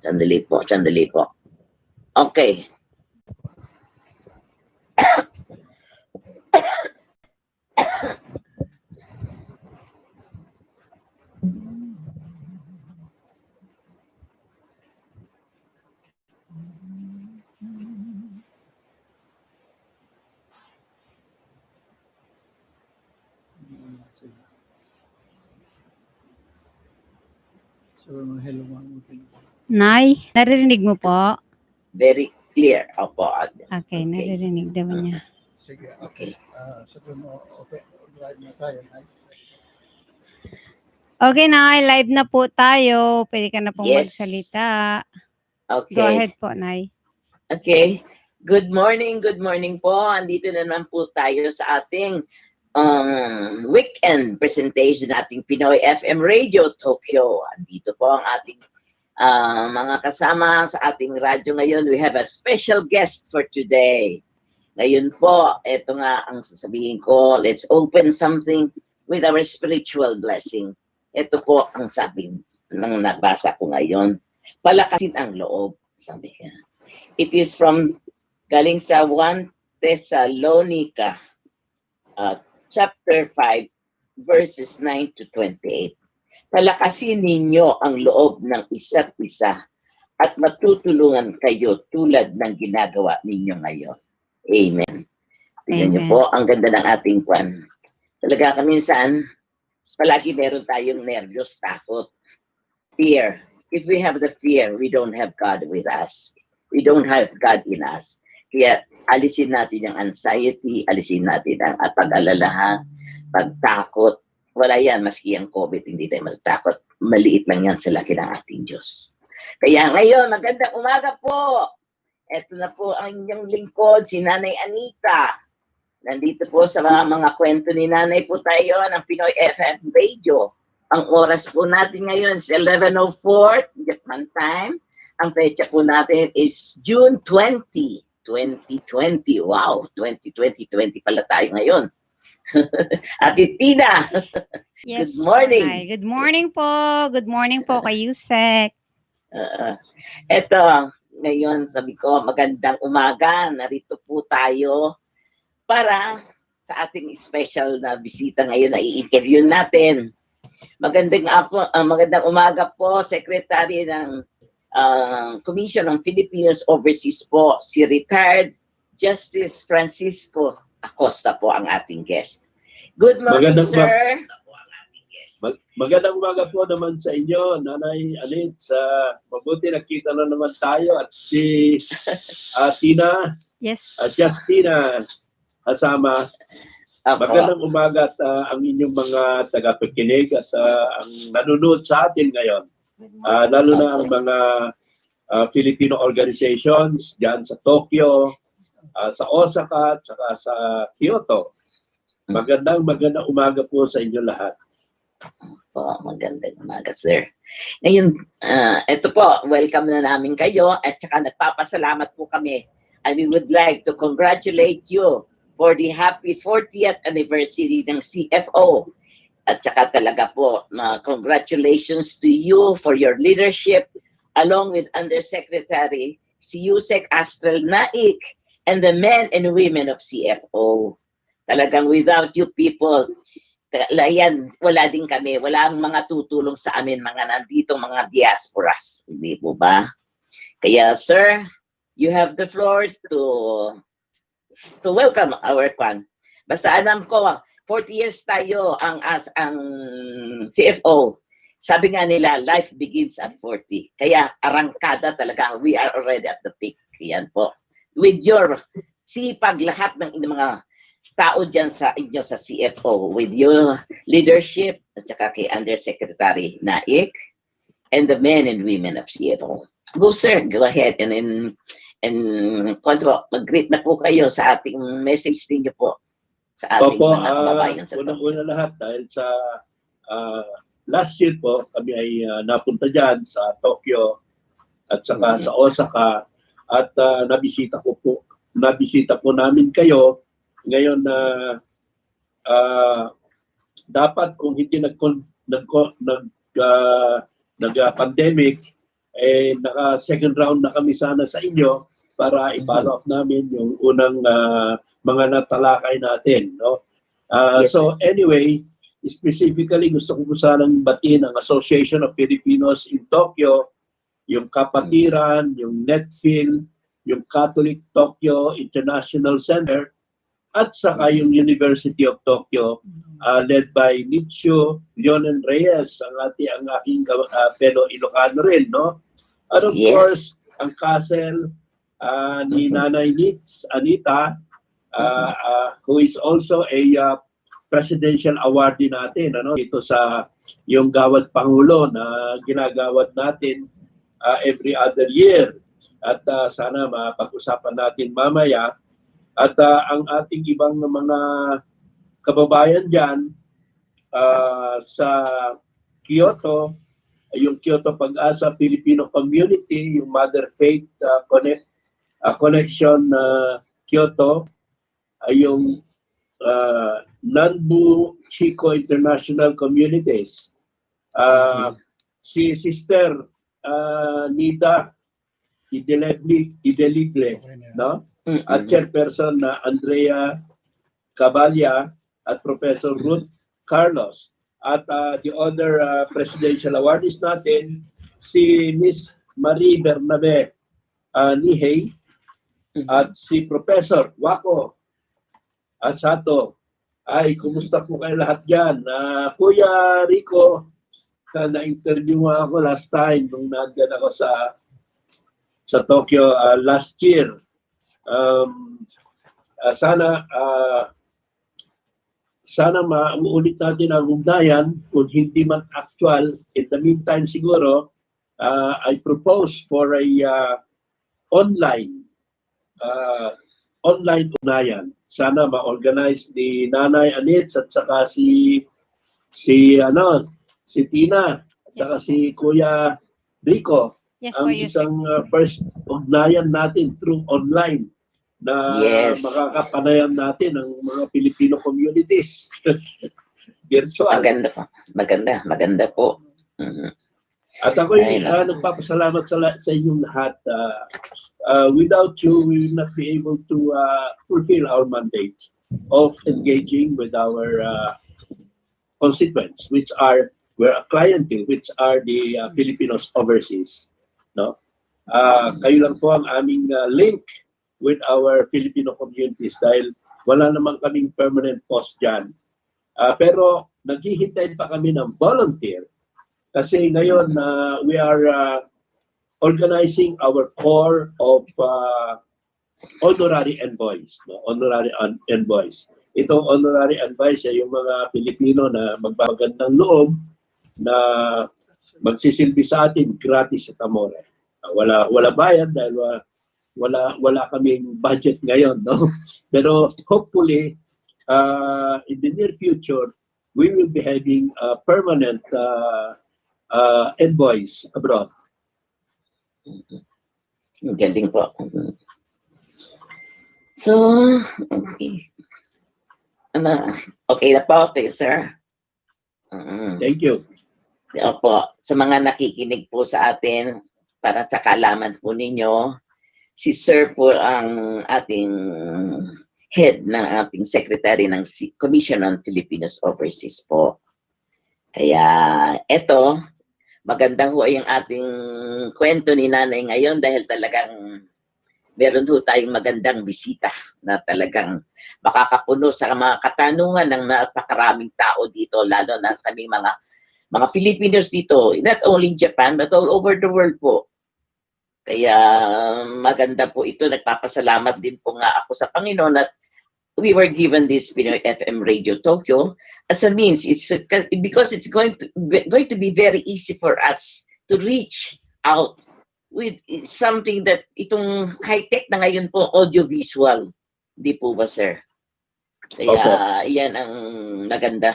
Sandali po, sandali po. Okay. Nay, naririnig mo po? Very clear. Opo. Okay, naririnig daw niya. Sige, okay. Sabi mo, okay, live na tayo. Okay, Nay, live na po tayo. Pwede ka na pong Yes. magsalita. Okay. Go ahead po, Nay. Okay. Good morning po. Andito na naman po tayo sa ating weekend presentation nating Pinoy FM Radio Tokyo. Andito po ang ating mga kasama sa ating radyo ngayon. We have a special guest for today. Ngayon po, ito nga ang sasabihin ko, let's open something with our spiritual blessing. Ito po ang sabi ng nabasa ko ngayon. Palakasin ang loob, sabi niya. It is from, galing sa 1 Thessalonica, chapter 5, verses 9 to 28. Palakasin ninyo ang loob ng isa't isa at matutulungan kayo tulad ng ginagawa ninyo ngayon. Amen. Tingnan niyo po, ang ganda ng ating kwan. Talaga kaminsan, palagi meron tayong nervyos, takot, fear. If we have the fear, we don't have God with us. We don't have God in us. Kaya alisin natin yung anxiety, alisin natin ang pag-alalahan, pagtakot. Wala yan, maski ang COVID, hindi tayo matakot. Maliit lang yan sa laki ng ating Diyos. Kaya ngayon, magandang umaga po. Ito na po ang inyong lingkod, si Nanay Anita. Nandito po sa mga kwento ni Nanay po tayo ng Pinoy FM Radio. Ang oras po natin ngayon is 11:04 Japan time. Ang petsa po natin is June 20, 2020. Wow, 2020 pala tayo ngayon. Ate Tina. Yes, good morning. Nay. Good morning po. Good morning po kay Yusek. Eto, ngayon sabi ko, magandang umaga. Narito po tayo para sa ating special na bisita ngayon na i-interview natin. Magandang umaga po, Secretary ng Commission on Filipinos Overseas po, si retired Justice Francisco Acosta po ang ating guest. Good morning, sir. Magandang umaga po naman sa inyo, Nanay Anit. Mabuti nakita na naman tayo at si Tina, Yes. Justina kasama. Magandang umaga at ang inyong mga tagapakinig at ang nanonood sa atin ngayon. Lalo na ang mga Filipino organizations dyan sa Tokyo, sa Osaka, at saka sa Kyoto. Magandang umaga po sa inyo lahat. Magandang umaga, sir. Ngayon, ito po, welcome na namin kayo at saka nagpapasalamat po kami. And we would like to congratulate you for the happy 40th anniversary ng CFO. At saka talaga po, congratulations to you for your leadership along with Undersecretary si Yusek Astral Naik and the men and women of CFO. Talagang without you people, wala din kami. Wala ang mga tutulong sa amin, mga nandito, mga diasporas. Hindi po ba? Kaya, sir, you have the floor to welcome our kwan. Basta alam ko, 40 years tayo ang CFO. Sabi nga nila, life begins at 40. Kaya arangkada talaga, we are already at the peak. Yan po. With your sipag, lahat ng mga tao dyan sa inyo sa CFO, with your leadership, at saka kay Undersecretary Naik, and the men and women of CFO. Go, sir. Go ahead. And mag-greet na po kayo sa ating message ninyo po. Sa ating mga kababayan sa unang-una lahat dahil sa last year po kami ay napunta dyan sa Tokyo at saka sa Osaka at nabisita po namin kayo ngayon na dapat kung hindi nag-pandemic naka second round na kami sana sa inyo para i-follow up namin yung unang mga natalakay natin, no? Yes, So anyway, specifically gusto ko po sanang batiin ang Association of Filipinos in Tokyo, yung Kapatiran, yung Netfil, yung Catholic Tokyo International Center, at saka yung University of Tokyo, led by Nicho Leonen Reyes, ang aking fellow Ilocano rin, no? And of Yes. course, ang castle ni Nanay Nitz Anita, who is also a presidential awardee natin, ano, dito sa yung Gawad Pangulo na ginagawad natin every other year. At sana mapag-usapan natin mamaya. At ang ating ibang mga kababayan dyan sa Kyoto, yung Kyoto Pag-asa Filipino Community, yung Mother Faith Connection Kyoto, yung Nanbu Chico International Communities, si Sister Nida Idelible, no? At chairperson na Andrea Cabalya at Professor Ruth Carlos. At the other presidential awardees natin, si Miss Marie Bernabe Nihey at si Professor Wako Sato. Ay, kumusta po kayo lahat dyan? Kuya Rico, na-interview nga ako last time nung nandyan ako sa Tokyo last year. Sana maulit natin ang ugnayan kung hindi man actual. In the meantime siguro, I propose for a online ugnayan. Sana ma-organize ni Nanay Anitz at saka si Tina at saka si Kuya Rico. Yes, Ang isang first ugnayan natin through online na makakapanayan natin ang mga Filipino communities. Virtual. Maganda po. At ako'y nagpapasalamat sa inyong lahat. Without you, we will not be able to fulfill our mandate of engaging with our constituents, which are, we're a clientele, which are the Filipinos overseas. No? Kayo lang po ang aming link with our Filipino communities dahil wala naman kaming permanent post dyan. Pero naghihintay pa kami ng volunteer kasi ngayon we are organizing our core of honorary envoys. No? Honorary envoys. Itong honorary envoys ay yung mga Pilipino na magbabagandang loob na magsisilbi sa atin gratis sa Tamore. Wala bayad dahil wala kaming budget ngayon, no? Pero hopefully in the near future we will be having permanent envoys abroad. Galing po. So, okay. Okay na po, okay, sir. Thank you. Opo, sa mga nakikinig po sa atin, para sa kaalaman po ninyo, si Sir po ang ating head ng ating secretary ng Commission on Filipinos Overseas po. Kaya eto, maganda ho yung ating kwento ni Nanay ngayon dahil talagang meron ho tayong magandang bisita na talagang makakapuno sa mga katanungan ng napakaraming tao dito, lalo na kaming mga Filipinos dito, not only in Japan, but all over the world po. Kaya maganda po ito. Nagpapasalamat din po nga ako sa Panginoon at we were given this Pnoy FM Radio Tokyo as a means. Because it's going to be very easy for us to reach out with something that itong high-tech na ngayon po, audiovisual. Di po ba, sir? Kaya yan ang maganda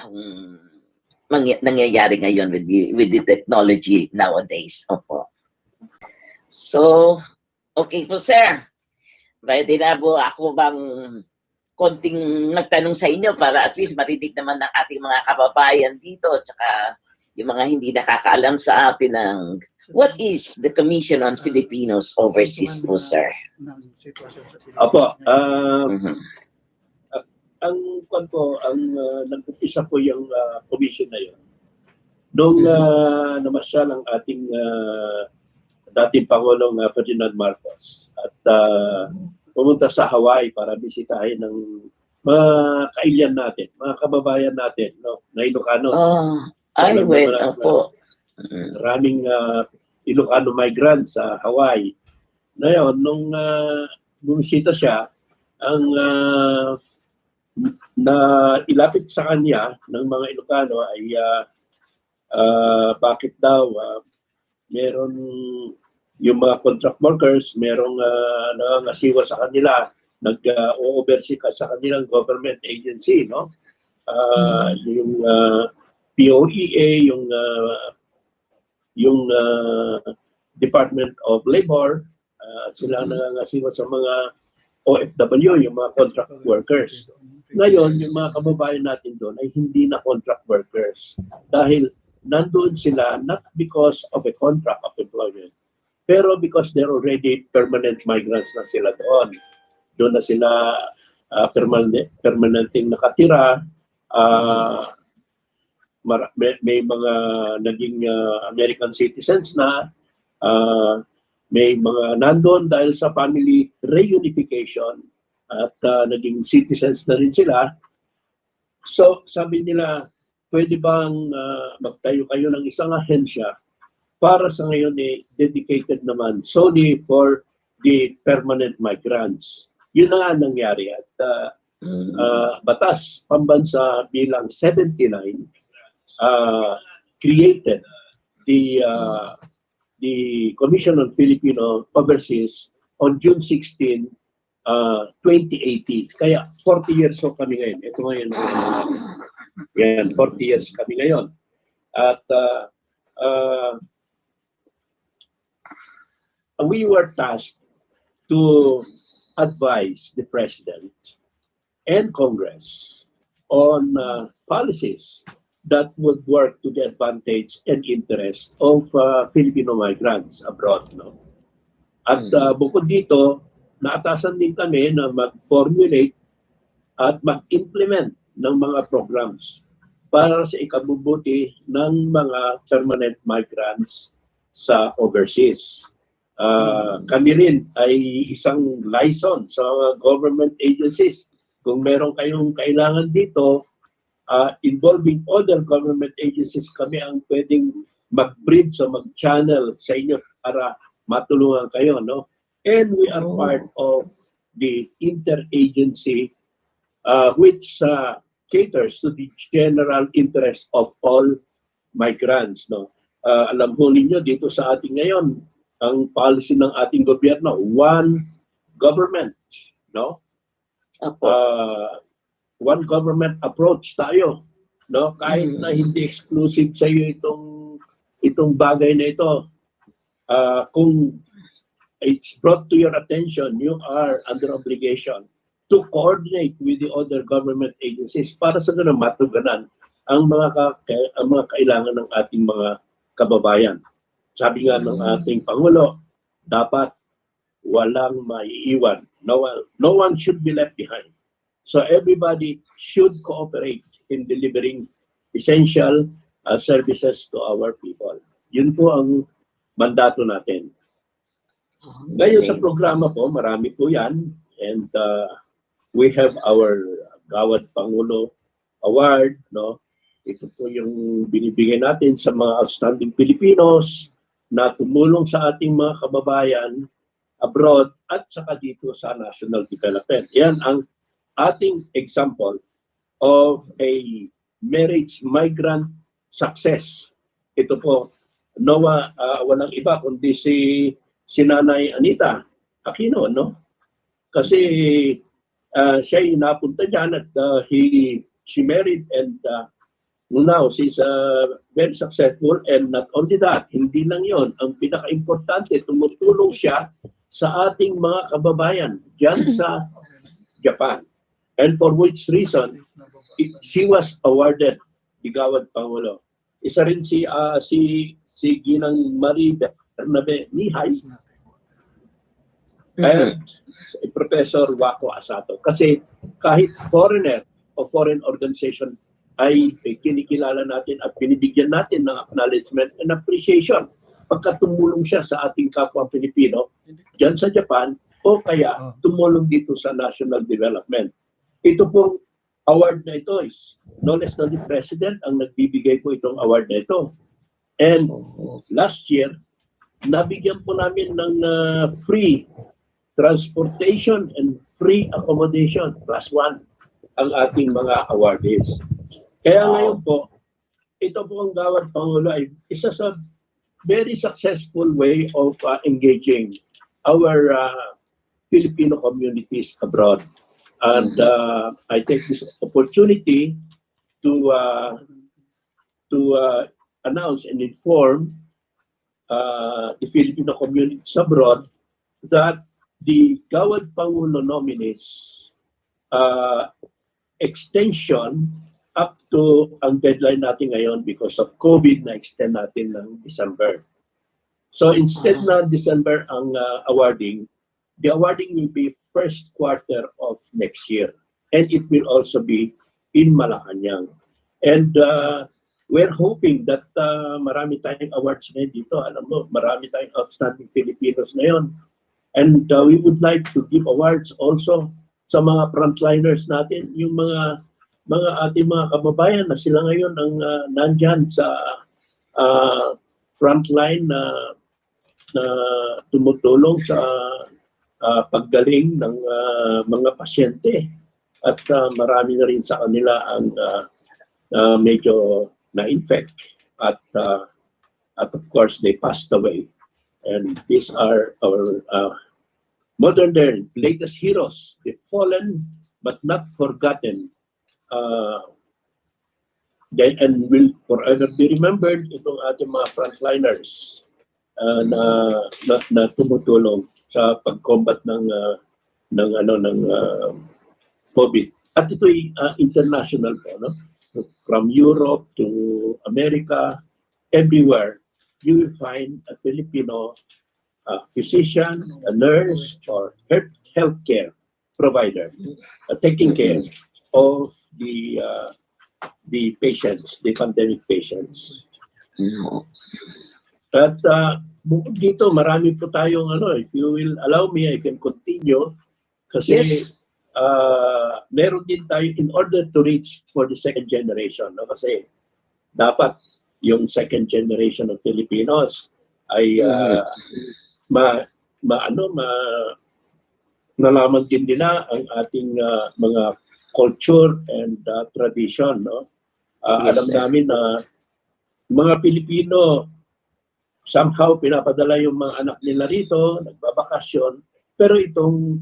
nangyayari ngayon with the technology nowadays. Opo. So, okay po, sir. Pwede na po ako bang konting nagtanong sa inyo para at least marinig naman ng ating mga kababayan dito tsaka yung mga hindi nakakaalam sa atin ng what is the Commission on Filipinos Overseas po, sir? Ng sitwasyon sa Pilipinas Opo, ngayon. ang nag-umpisa po yung commission na yun. Nung namasyal ang ating dating Pangulong Ferdinand Marcos at pumunta sa Hawaii para bisitahin ng mga kailyan natin, mga kababayan natin, no, na Ilocanos. Ay, well, opo. Maraming Ilocano migrants sa Hawaii. Ngayon, nung bumisita siya, ang na ilapit sa kanya ng mga Ilocano ay bakit daw meron yung mga contract workers, merong nangangasiwa sa kanila, nag-oversee ka sa kanilang government agency, no? Yung POEA, yung Department of Labor, sila nangangasiwa sa mga OFW, yung mga contract workers. Ngayon, yung mga kababayan natin doon ay hindi na contract workers dahil nandoon sila not because of a contract of employment, pero because they're already permanent migrants na sila doon. Doon na sila permanenteng nakatira. May mga naging American citizens na, may mga nandoon dahil sa family reunification at naging citizens na rin sila. So sabi nila, pwede bang magtayo kayo ng isang ahensya para sa ngayon dedicated naman solely for the permanent migrants. Yun na nga nangyari at batas pambansa bilang 79 created the Commission on Filipino Overseas on June 16, 2018. Kaya 40 years so kami ngayon. Ito ngayon. Yan, 40 years kami ngayon. At we were tasked to advise the President and Congress on policies that would work to the advantage and interest of Filipino migrants abroad. No? At bukod dito, naatasan din kami na mag-formulate at mag-implement ng mga programs para sa ikabubuti ng mga permanent migrants sa overseas. Kami rin ay isang liaison sa government agencies. Kung meron kayong kailangan dito, involving other government agencies, kami ang pwedeng mag-bridge o mag-channel sa inyo para matulungan kayo. No? And we are part of the interagency which caters to the general interest of all migrants. No? Alam po ninyo dito sa ating ngayon, ang policy ng ating gobyerno, one government, no? One government approach tayo, no? Kahit na hindi exclusive sa iyo itong bagay na ito, kung it's brought to your attention, you are under obligation to coordinate with the other government agencies para sa ganun matugunan ang mga kailangan ng ating mga kababayan. Sabi nga ng ating Pangulo, dapat walang maiiwan. No one should be left behind. So everybody should cooperate in delivering essential services to our people. Yun po ang mandato natin. Ngayon sa programa po, marami po yan. And we have our Gawad Pangulo Award. No? Ito po yung binibigay natin sa mga outstanding Filipinos na tumulong sa ating mga kababayan abroad at saka dito sa national development. Yan ang ating example of a marriage migrant success. Ito po, walang iba kundi si Nanay Anita Aquino, no? Kasi siya yung napunta dyan at she married and now she's very successful, and not only that, hindi lang yon, ang pinaka-importante, tumutulong siya sa ating mga kababayan dyan sa Japan. And for which reason, she was awarded the Gawad Pangulo. isa rin si Ginang Marie Bernabe Nihay and Professor Waco Asato. Kasi kahit foreigner o foreign organization ay kinikilala natin at binibigyan natin ng acknowledgement and appreciation pagka tumulong siya sa ating kapwa Pilipino dyan sa Japan o kaya tumulong dito sa national development. Ito pong award na ito is no less than the President ang nagbibigay po itong award na ito. And last year, nabigyan po namin ng free transportation and free accommodation +1 ang ating mga awardees. Kaya ngayon po, ito po ang Gawad Pangulo ay isa sa very successful way of engaging our Filipino communities abroad. And I take this opportunity to announce and inform the Filipino communities abroad that the Gawad Pangulo nominees extension up to ang deadline natin ngayon because of COVID na extend natin ng December. So instead na December ang awarding, the awarding will be first quarter of next year. And it will also be in Malacanang. And we're hoping that marami tayong awards ngayon dito. Alam mo, marami tayong outstanding Filipinos ngayon. And we would like to give awards also sa mga frontliners natin, yung mga ating mga kababayan na sila ngayon ang nandyan sa frontline na tumutulong sa paggaling ng mga pasyente at marami na rin sa kanila ang medyo na-infect at of course they passed away. And these are our modern day latest heroes, the fallen but not forgotten. And will forever be remembered itong ating mga frontliners na tumutulong sa pag-combat ng COVID. At ito'y international po, no? From Europe to America, everywhere you will find a Filipino physician, a nurse, or healthcare provider taking care of the patients, the pandemic patients. At bukod dito, marami po tayong if you will allow me, I can continue. Kasi meron din tayo in order to reach for the second generation. No? Kasi dapat yung second generation of Filipinos ay nalaman din nila ang ating mga culture and tradition, no? Alam namin na mga Pilipino somehow pinapadala yung mga anak nila rito, nagbabakasyon, pero itong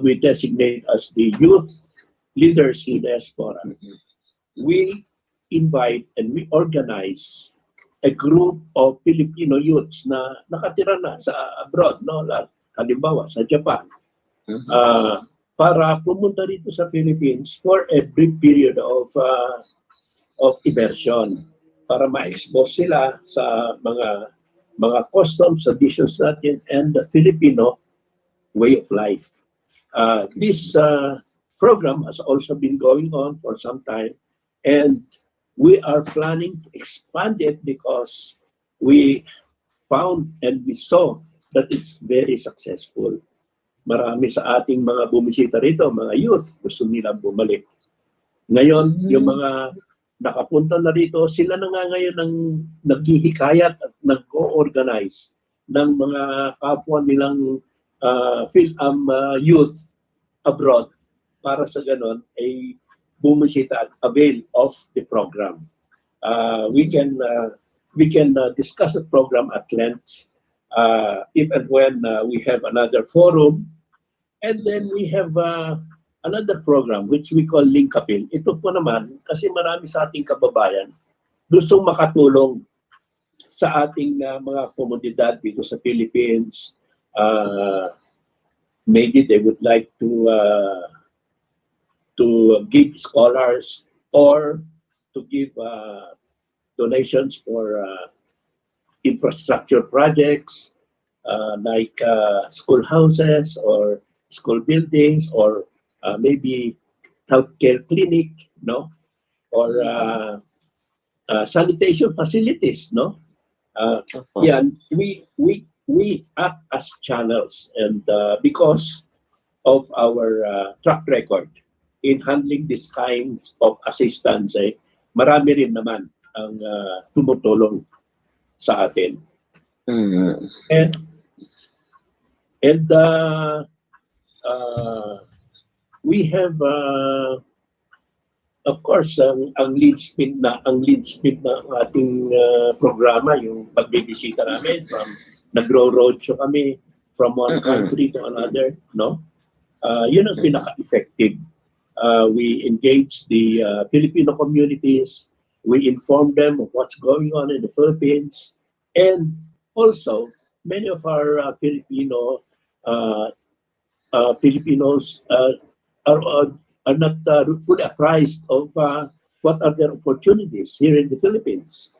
we designate as the youth leaders in diaspora. We invite and we organize a group of Filipino youths na nakatira na sa abroad, no? Halimbawa sa Japan. Para pumunta dito sa Philippines for a brief period of immersion para ma-expose sila sa mga customs, traditions natin and the Filipino way of life. This program has also been going on for some time and we are planning to expand it because we found and we saw that it's very successful. Marami sa ating mga bumisita rito, mga youth, gusto nilang bumalik. Ngayon, yung mga nakapunta na rito, sila na nga ngayon ang naghihikayat at nag-o-organize ng mga kapwa nilang youth abroad para sa ganon ay bumisita at avail of the program. We can discuss the program at length if and when we have another forum. And then we have another program which we call Link Upin. Ito po naman, kasi marami sa ating kababayan gustong makatulong sa ating mga komunidad dito sa Philippines. Maybe they would like to give scholars or to give donations for infrastructure projects like schoolhouses or school buildings, or maybe healthcare clinic, no, or sanitation facilities, no. Yeah, we act as channels, and because of our track record in handling this kind of assistance, marami rin naman ang tumutulong sa atin. And we have of course ang linchpin na ating programa, yung pagbibisita namin, from nagro-roadshow kami from one country to another, no. Yun ang pinaka-effective. We engage the Filipino communities. We inform them of what's going on in the Philippines, and also many of our Filipinos are not fully apprised of what are their opportunities here in the Philippines,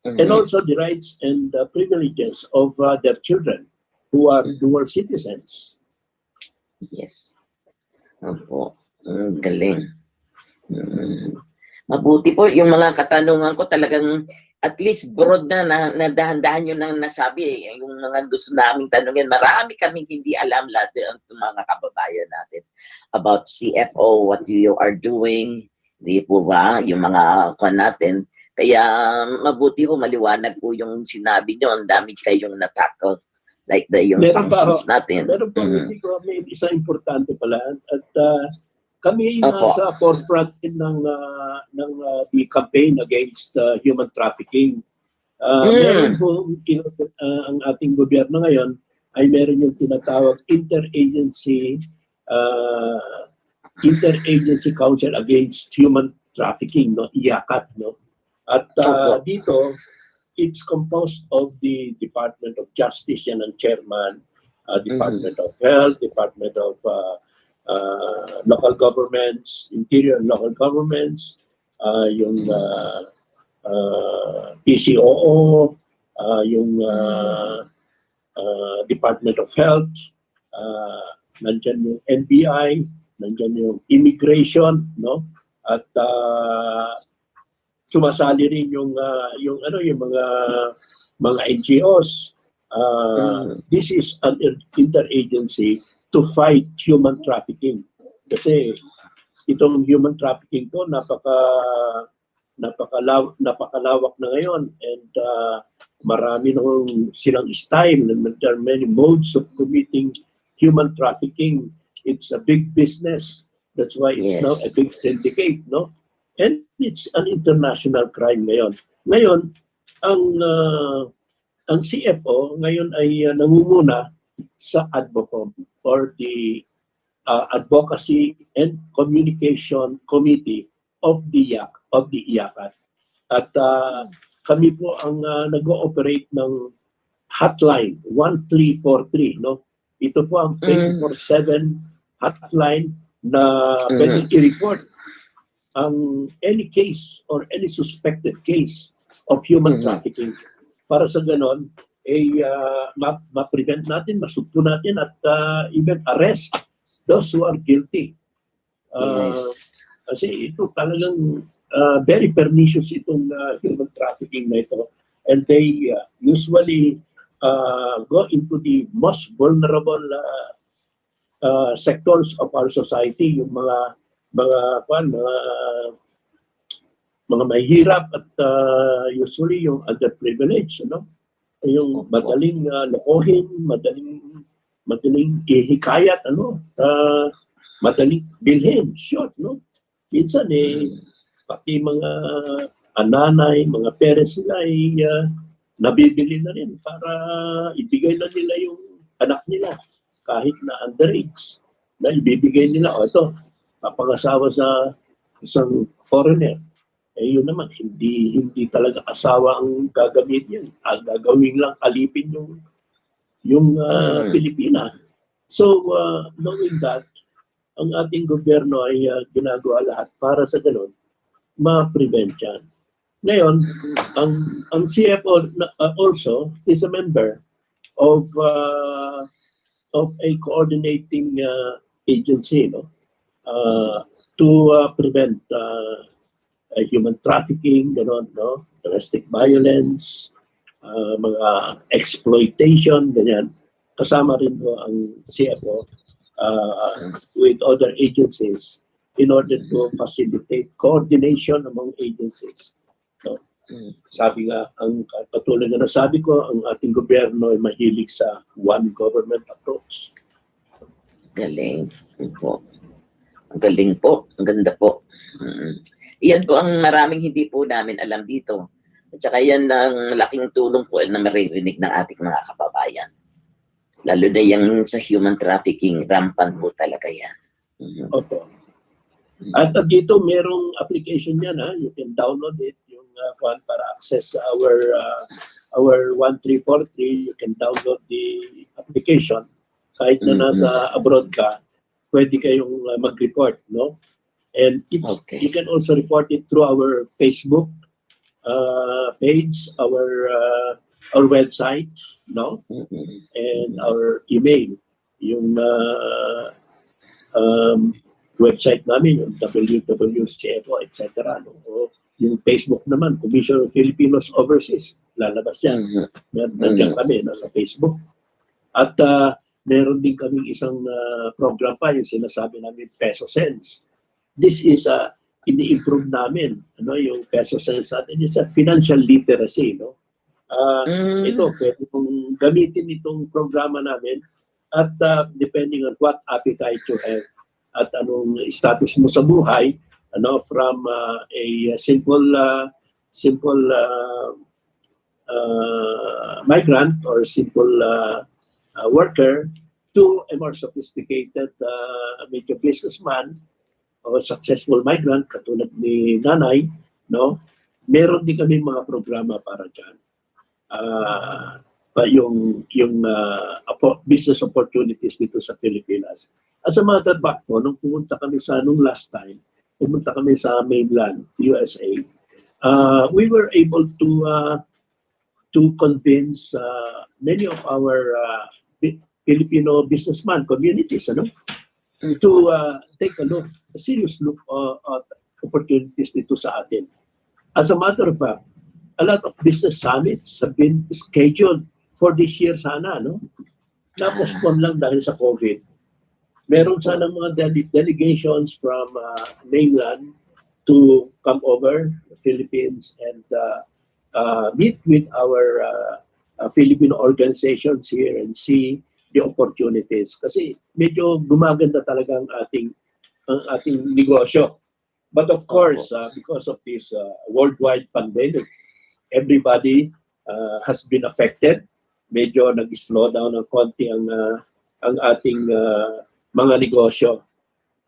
and also the rights and privileges of their children who are dual citizens. Yes. Opo. Galing. Mabuti po yung mga katanungan ko, talagang at least broad na dahan-dahan yun ang nasabi. Yung mga gusto naming tanungin, marami kaming hindi alam lahat ng mga kababayan natin about CFO, what you are doing, di po ba, yung mga natin. Kaya mabuti ho, maliwanag po yung sinabi nyo, ang dami kayong natakot. Like yung functions natin. Meron pa, may isang importante pala, at kami nasa forefront ng the campaign against human trafficking. Meron po, ang ating gobyerno ngayon ay meron yung tinatawag Interagency Council Against Human Trafficking, no, IACAT, no. At dito, it's composed of the Department of Justice, yan ang chairman, Department of Health, Department of local governments, interior and local governments, yung PCOO, yung Department of Health, nandyan yung NBI, nandyan yung immigration, no, at sumasali rin yung mga NGOs. This is an interagency to fight human trafficking. Kasi itong human trafficking ko napakalawak na ngayon, and marami nung silang style. There are many modes of committing human trafficking. It's a big business. That's why it's now a big syndicate, no? And it's an international crime ngayon. Ngayon, ang CFO ngayon ay nangunguna sa ADVOCOM, or the Advocacy and Communication Committee of the IACAT. At kami po ang nag-ooperate ng hotline 1343, no? Ito po ang 24/7 hotline na pwedeng i-report ang any case or any suspected case of human trafficking. Para sa ganon, ma-prevent natin, masugpo natin, at even arrest those who are guilty. Kasi ito talagang very pernicious itong human trafficking na ito. And they usually go into the most vulnerable sectors of our society, yung mga mahihirap, at usually yung underprivileged, ano? Yung madaling lokohin, madaling ihikayat, ano? Madaling bilhin, short, no? Minsan pati mga nanay, mga parents nila ay nabibili na rin para ibigay na nila yung anak nila kahit na underage, na ibibigay nila, ito, papangasawa sa isang foreigner. Yun naman, hindi talaga asawa ang gagamitin yan. Gagawin lang alipin yung Pilipina. So, knowing that, ang ating gobyerno ay ginagawa lahat para sa ganun, ma-prevent yan. Ngayon, ang CFO also is a member of a coordinating agency, no, to prevent human trafficking, gano'n, no, domestic violence, mga exploitation, ganyan. Kasama rin po ang CFO with other agencies in order to facilitate coordination among agencies. No? Sabi nga, ang katulad na nasabi ko, ang ating gobyerno ay mahilig sa one government approach. Galing. Po. Ang galing po. Ang ganda po. Iyan po ang maraming hindi po namin alam dito. At saka yan ang laking tulong po na maririnig ng ating mga kababayan. Lalo na yung sa human trafficking, rampant po talaga yan. Opo. At dito merong application yan, ha? You can download it, yung para access our 1343, you can download the application. Kahit na nasa abroad ka, pwede kayong mag-report, no? And you can also report it through our Facebook page, our website, no? And our email, yung website namin, yung www.cfo, etc. No? O yung Facebook naman, Commission of Filipinos Overseas, lalabas yan. Nandiyan kami, nasa Facebook. At meron din kaming isang program pa, yung sinasabi namin, Peso Sense. This is ini-improve namin, ano, yung Peso Sense natin. It's a financial literacy, no? Ito, pwede mong gamitin itong programa namin at depending on what appetite you have at anong status mo sa buhay, ano, from a simple migrant or simple worker to a more sophisticated major businessman o successful migrant katulad ni Nanay, no? Meron din kami mga programa para dyan. Yung business opportunities dito sa Pilipinas. As a matter of fact, nung pumunta kami nung last time, pumunta kami sa mainland, USA, we were able to convince many of our Filipino businessman communities, ano, to take a serious look at opportunities dito sa atin. As a matter of fact, a lot of business summits have been scheduled for this year sana, no? Na-postpone lang dahil sa COVID. Meron sanang mga delegations from mainland to come over the Philippines and meet with our Filipino organizations here and see the opportunities. Kasi medyo gumaganda talaga ang ating negosyo. But of course, because of this worldwide pandemic, everybody has been affected. Medyo nag-slow down ng konti ang ating mga negosyo.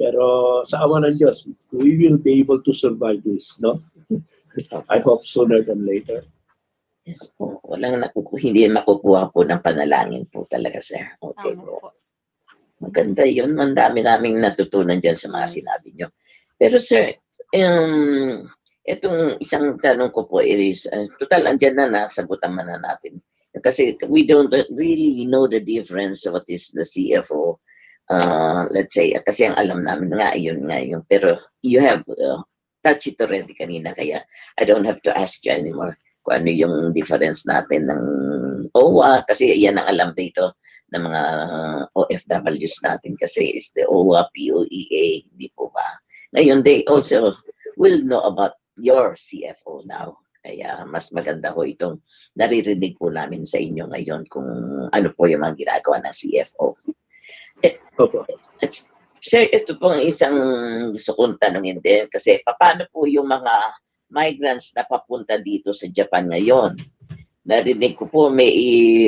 Pero sa awa ng Diyos, we will be able to survive this, no? I hope sooner than later. Yes po. Hindi makukuha po ng panalangin po talaga, sir. Okay po. Maganda yun. Ang dami naming natutunan dyan sa mga sinabi nyo. Pero sir, itong isang tanong ko po is, total andyan na, nasagutan man na natin. Kasi we don't really know the difference of what is the CFO. Let's say, kasi ang alam namin nga, yun. Pero you have touched it already kanina, kaya I don't have to ask you anymore kung ano yung difference natin ng OWA, kasi yan ang alam dito ng mga OFWs natin, kasi is the OWA, POEA, di po ba? Ngayon, they also will know about your CFO now. Kaya mas maganda ho itong naririnig po namin sa inyo ngayon kung ano po yung mga ginagawa ng CFO. Sir, ito pong isang gusto kong tanongin din, kasi paano po yung mga migrants na papunta dito sa Japan ngayon? Narinig ko po may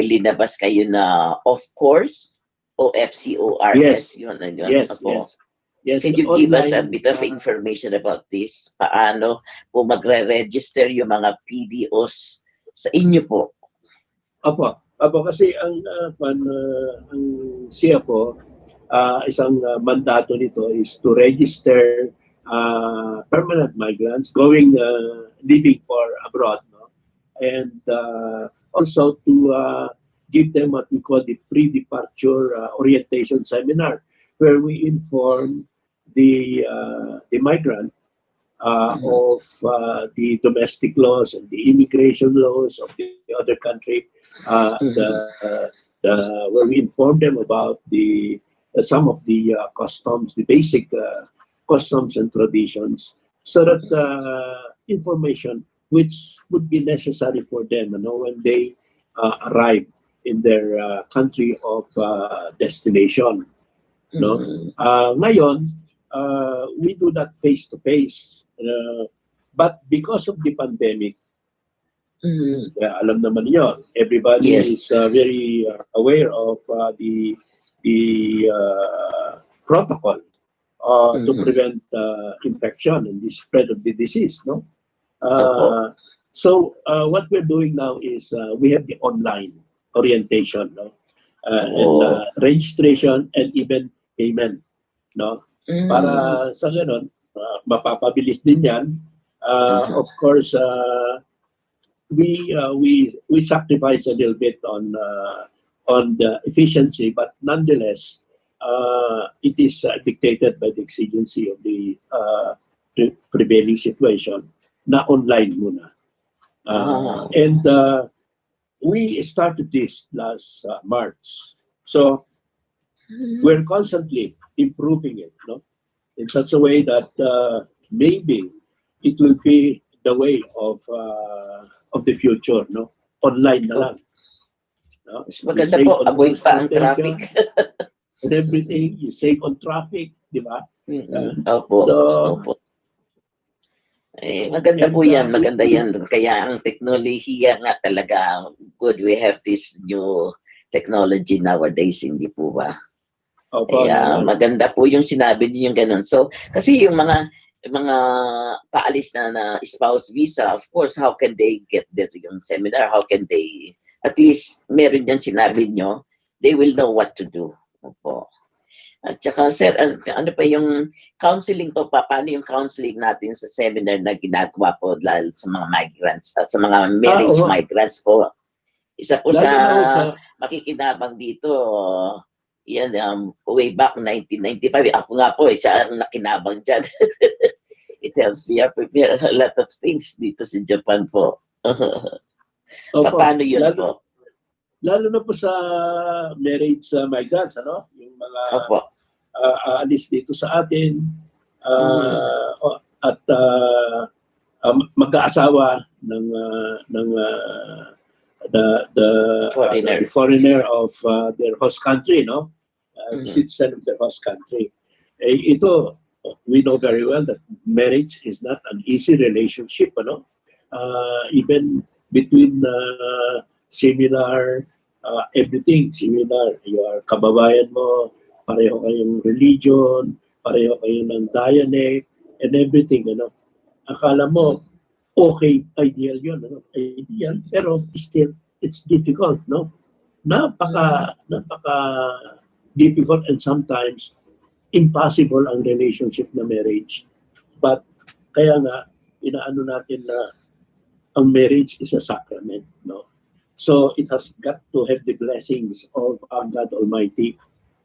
linabas kayo na of course, OFCORS. Yes. Yun. Yes, Opo. yes. Yes, Can you give us a bit of information about this? Paano po magre-register yung mga PDOs sa inyo po? Opo, kasi ang CFO, isang mandato nito is to register permanent migrants going living for abroad, no? And also to give them what we call the pre-departure orientation seminar, where we inform the migrant of the domestic laws and the immigration laws of the other country, where we inform them about some of the customs, the basic customs and traditions, so that information which would be necessary for them, when they arrive in their country of destination. No? Ngayon, we do that face to face. But because of the pandemic, alam naman niyo, everybody is very aware of the protocol to prevent infection and the spread of the disease. No. So what we're doing now is we have the online orientation, no, and registration and even payment, no. Para sa ganun, mapapabilis din yan. Of course, we sacrifice a little bit on the efficiency, but nonetheless, it is dictated by the exigency of the prevailing situation na online muna. And we started this last March. So we're constantly improving it, no? In such a way that maybe it will be the way of the future, no? Online na lang. No? Mas maganda po, avoid pa ang traffic. And everything, you save on traffic, di ba? Opo. So, opo. Maganda po yan, maganda yan. Kaya ang teknolohiya nga talaga, good, we have this new technology nowadays, hindi po ba? Kaya maganda po yung sinabi niyo yung ganun. So, kasi yung mga paalis na spouse visa, of course, how can they get there yung seminar? How can they, at least, meron yan sinabi nyo, they will know what to do. Opo. At saka, sir, ano pa yung counseling po pa? Paano yung counseling natin sa seminar na ginagawa po dahil sa mga migrants at sa mga marriage migrants po? Isa po sa makikinabang dito, yan, way back 1995, ako nga po, siya ang nakinabang dyan. It helps me prepare a lot of things dito sa Japan po. Paano yun po? Lalo na po sa marriage migrants, ano? Yung mga aalis dito sa atin at mag-aasawa ng the foreigner of their host country, no? Citizen of the host country. Ito, we know very well that marriage is not an easy relationship, ano? Even between similar, everything similar. You are kababayan mo, pareho kayong religion, pareho kayo ng dialect, and everything, ano? Akala mo, okay, ideal yun, ano? Ideal, pero still, it's difficult, no? Napaka difficult and sometimes impossible ang relationship na marriage. But kaya nga, inaano natin na ang marriage is a sacrament, no? So it has got to have the blessings of God Almighty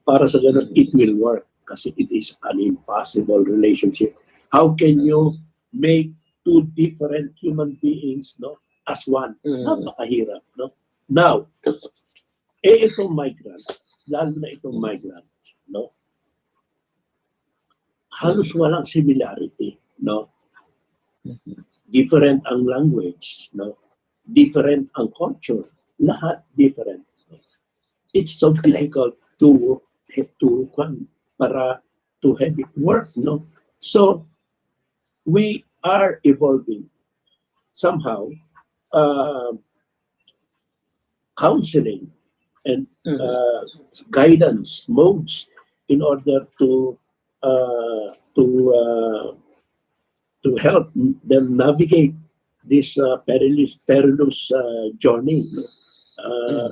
para sa ganun it will work kasi it is an impossible relationship. How can you make two different human beings, no, as one? Napakahirap, no? Now, itong migrant, lalo na itong migrant, no? Halos walang similarity, no? Different ang language, no? Different ang culture, lahat different. It's so difficult to para to have it work, no? So we are evolving somehow, counseling and guidance modes in order to help them navigate this perilous journey.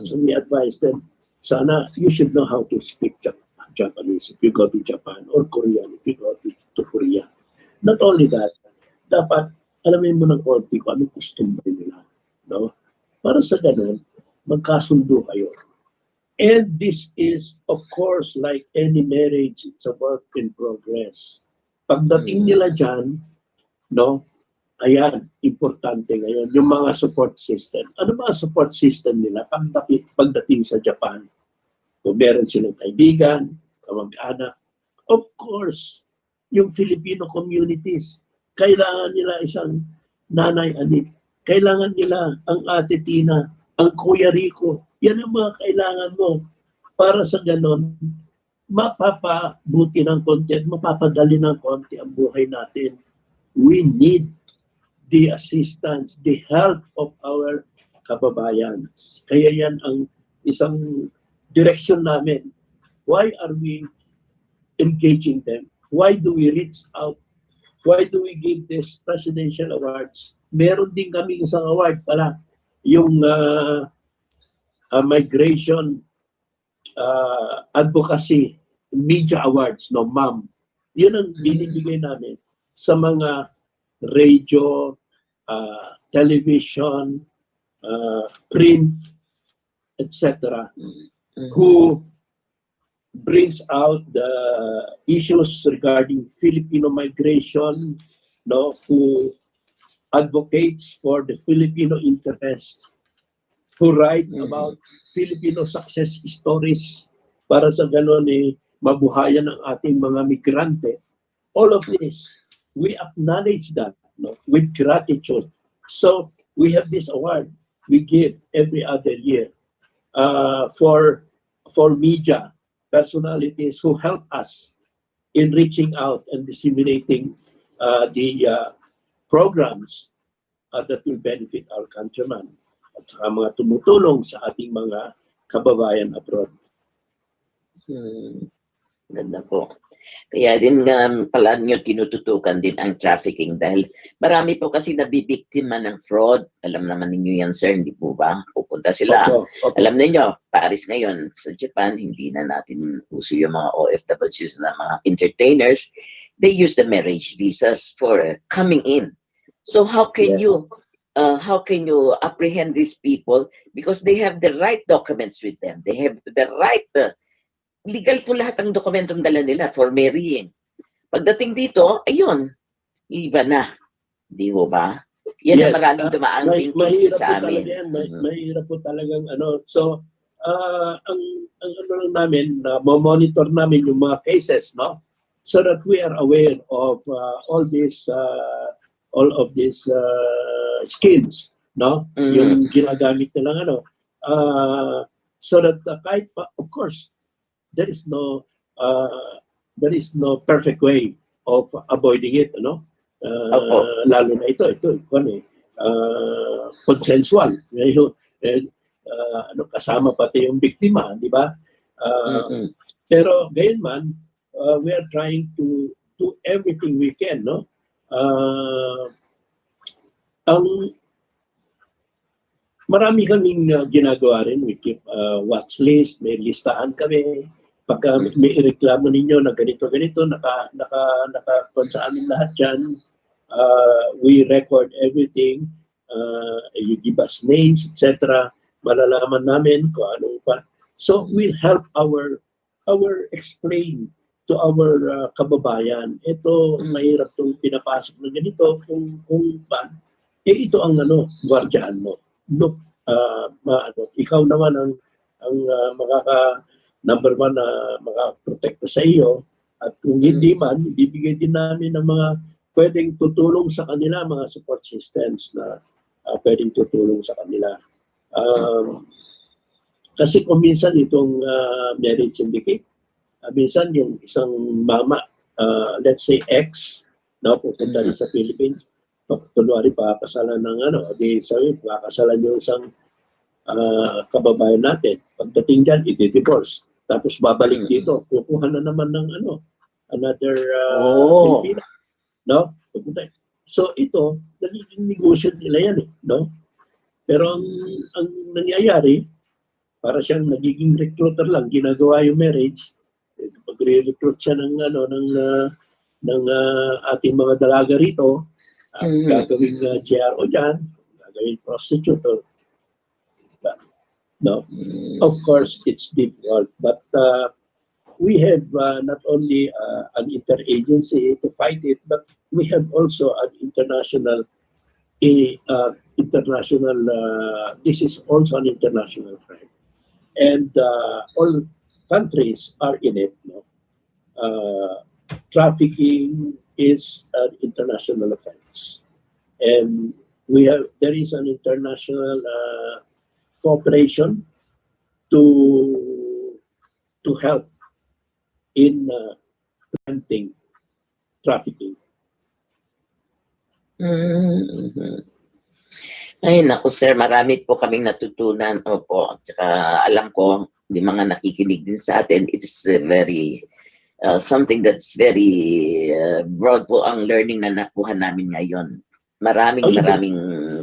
So we advise them, sana you should know how to speak Japanese if you go to Japan, or Korean if you go to Korea. Not only that, dapat alamin mo ng konti kung anong customary nila. No? Para sa ganun, magkasundo kayo. And this is, of course, like any marriage, it's a work in progress. Pagdating nila dyan, no, ayan, importante ngayon, yung mga support system. Ano ba ang support system nila pagdating sa Japan? Kung meron silang kaibigan, kamag-anak, of course, yung Filipino communities, kailangan nila isang nanay anik, kailangan nila ang ate Tina, ang Kuya Rico, yan ang mga kailangan mo para sa ganon, mapapabuti ng konti at mapapadali ng konti ang buhay natin. We need the assistance, the help of our kababayan. Kaya yan ang isang direction namin. Why are we engaging them? Why do we reach out? Why do we give these presidential awards? Meron din kami isang award pala, yung Migration Advocacy Media Awards, no, ma'am. Yun ang binibigay namin sa mga radio, television, print, etc., who brings out the issues regarding Filipino migration, no, who advocates for the Filipino interest, who write about Filipino success stories para sa ganon mabuhayan ng ating mga migrante. All of this, we acknowledge that, no, with gratitude. So we have this award we give every other year for media personalities who help us in reaching out and disseminating the programs that will benefit our countrymen at saka mga tumutulong sa ating mga kababayan abroad. Ganda po. Kaya din pala nyo tinututukan din ang trafficking dahil marami po kasi nabibiktima ng fraud. Alam naman ninyo yan, sir, hindi po ba? Pupunta sila. Opo. Alam niyo, Paris ngayon, sa Japan, hindi na natin uso yung mga OFWs na mga entertainers. They use the marriage visas for coming in. So how can you apprehend these people? Because they have the right documents with them. They have the right legal po lahat ang dokumentong dala nila for marrying. Pagdating dito, ayun, iba na. Di ho ba? Yan ang maraming dumaan din cases sa amin. Mahirap po talagang ano. So, ang ano lang namin, monitor namin yung mga cases, no? So that we are aware of all of these schemes, no? Yung ginagamit nilang ano. So that kahit pa, of course, there is no perfect way of avoiding it, no? Lalo na ito consensual. Kasama pati yung biktima, di ba? Pero gayon man, we are trying to do everything we can, no? Marami kaming ginagawa rin. We keep watch list, may listahan kami. Pagka may reklamo ninyo na ganito-ganito, naka-kon sa amin lahat dyan. We record everything. You give us names, etc. Malalaman namin kung anong pa. So we'll help our explain to our kababayan. Ito, mahirap itong pinapasok na ganito. Kung pa, ito ang gwardiyahan mo. Look, ikaw naman ang number one na makaprotekta sa iyo, at kung hindi man, ibibigay din namin ng mga pwedeng tutulong sa kanila, mga support systems na pwedeng tutulong sa kanila. Kasi kung minsan itong marriage syndicate, minsan yung isang mama, let's say ex, pupunta rin sa Philippines, kunwari pakasalan ng di sabi, pakasalan yung isang kababayan natin. Pagdating dyan, i-divorce. Tapos babalik dito, kukuha na naman ng another Filipina. No? So ito, nagiging negosyo nila yan, no? Pero ang nangyayari, para siyang nagiging recruiter lang, ginagawa yung marriage, pag-recruit siya ng ng ating mga dalaga rito at Mhm. gagawing GRO dyan, gagawing prostitute. No, of course, it's difficult, but we have not only an interagency to fight it, but we have also an international, this is also an international crime. And all countries are in it. No? Trafficking is an international offense. And there is an international cooperation to help in preventing trafficking. Mhm. Ay, naku sir, marami po kaming natutunan. Opo, tsaka alam ko, yung mga nakikinig din sa atin, it is very, something that's very broad po ang learning na nakuha namin ngayon. Maraming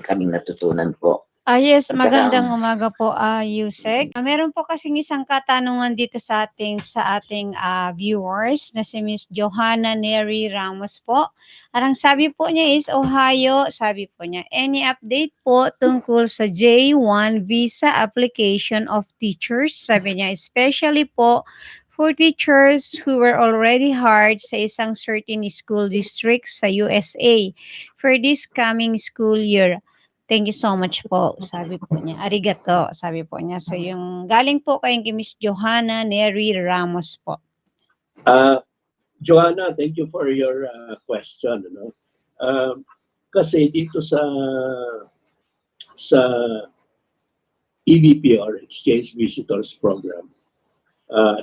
kaming natutunan po. Yes, At magandang saka, umaga po, Yusek. Meron po kasing isang katanungan dito sa ating viewers na si Miss Johanna Neri Ramos po. Arang sabi po niya is Ohio, sabi po niya, any update po tungkol sa J1 visa application of teachers? Sabi niya, especially po for teachers who were already hired sa isang certain school district sa USA for this coming school year. Thank you so much po, sabi po niya. Arigato, sabi po niya. So yung galing po kay Miss Johanna Neri Ramos po. Joanna, thank you for your question. No? Kasi dito sa EVP or Exchange Visitors Program,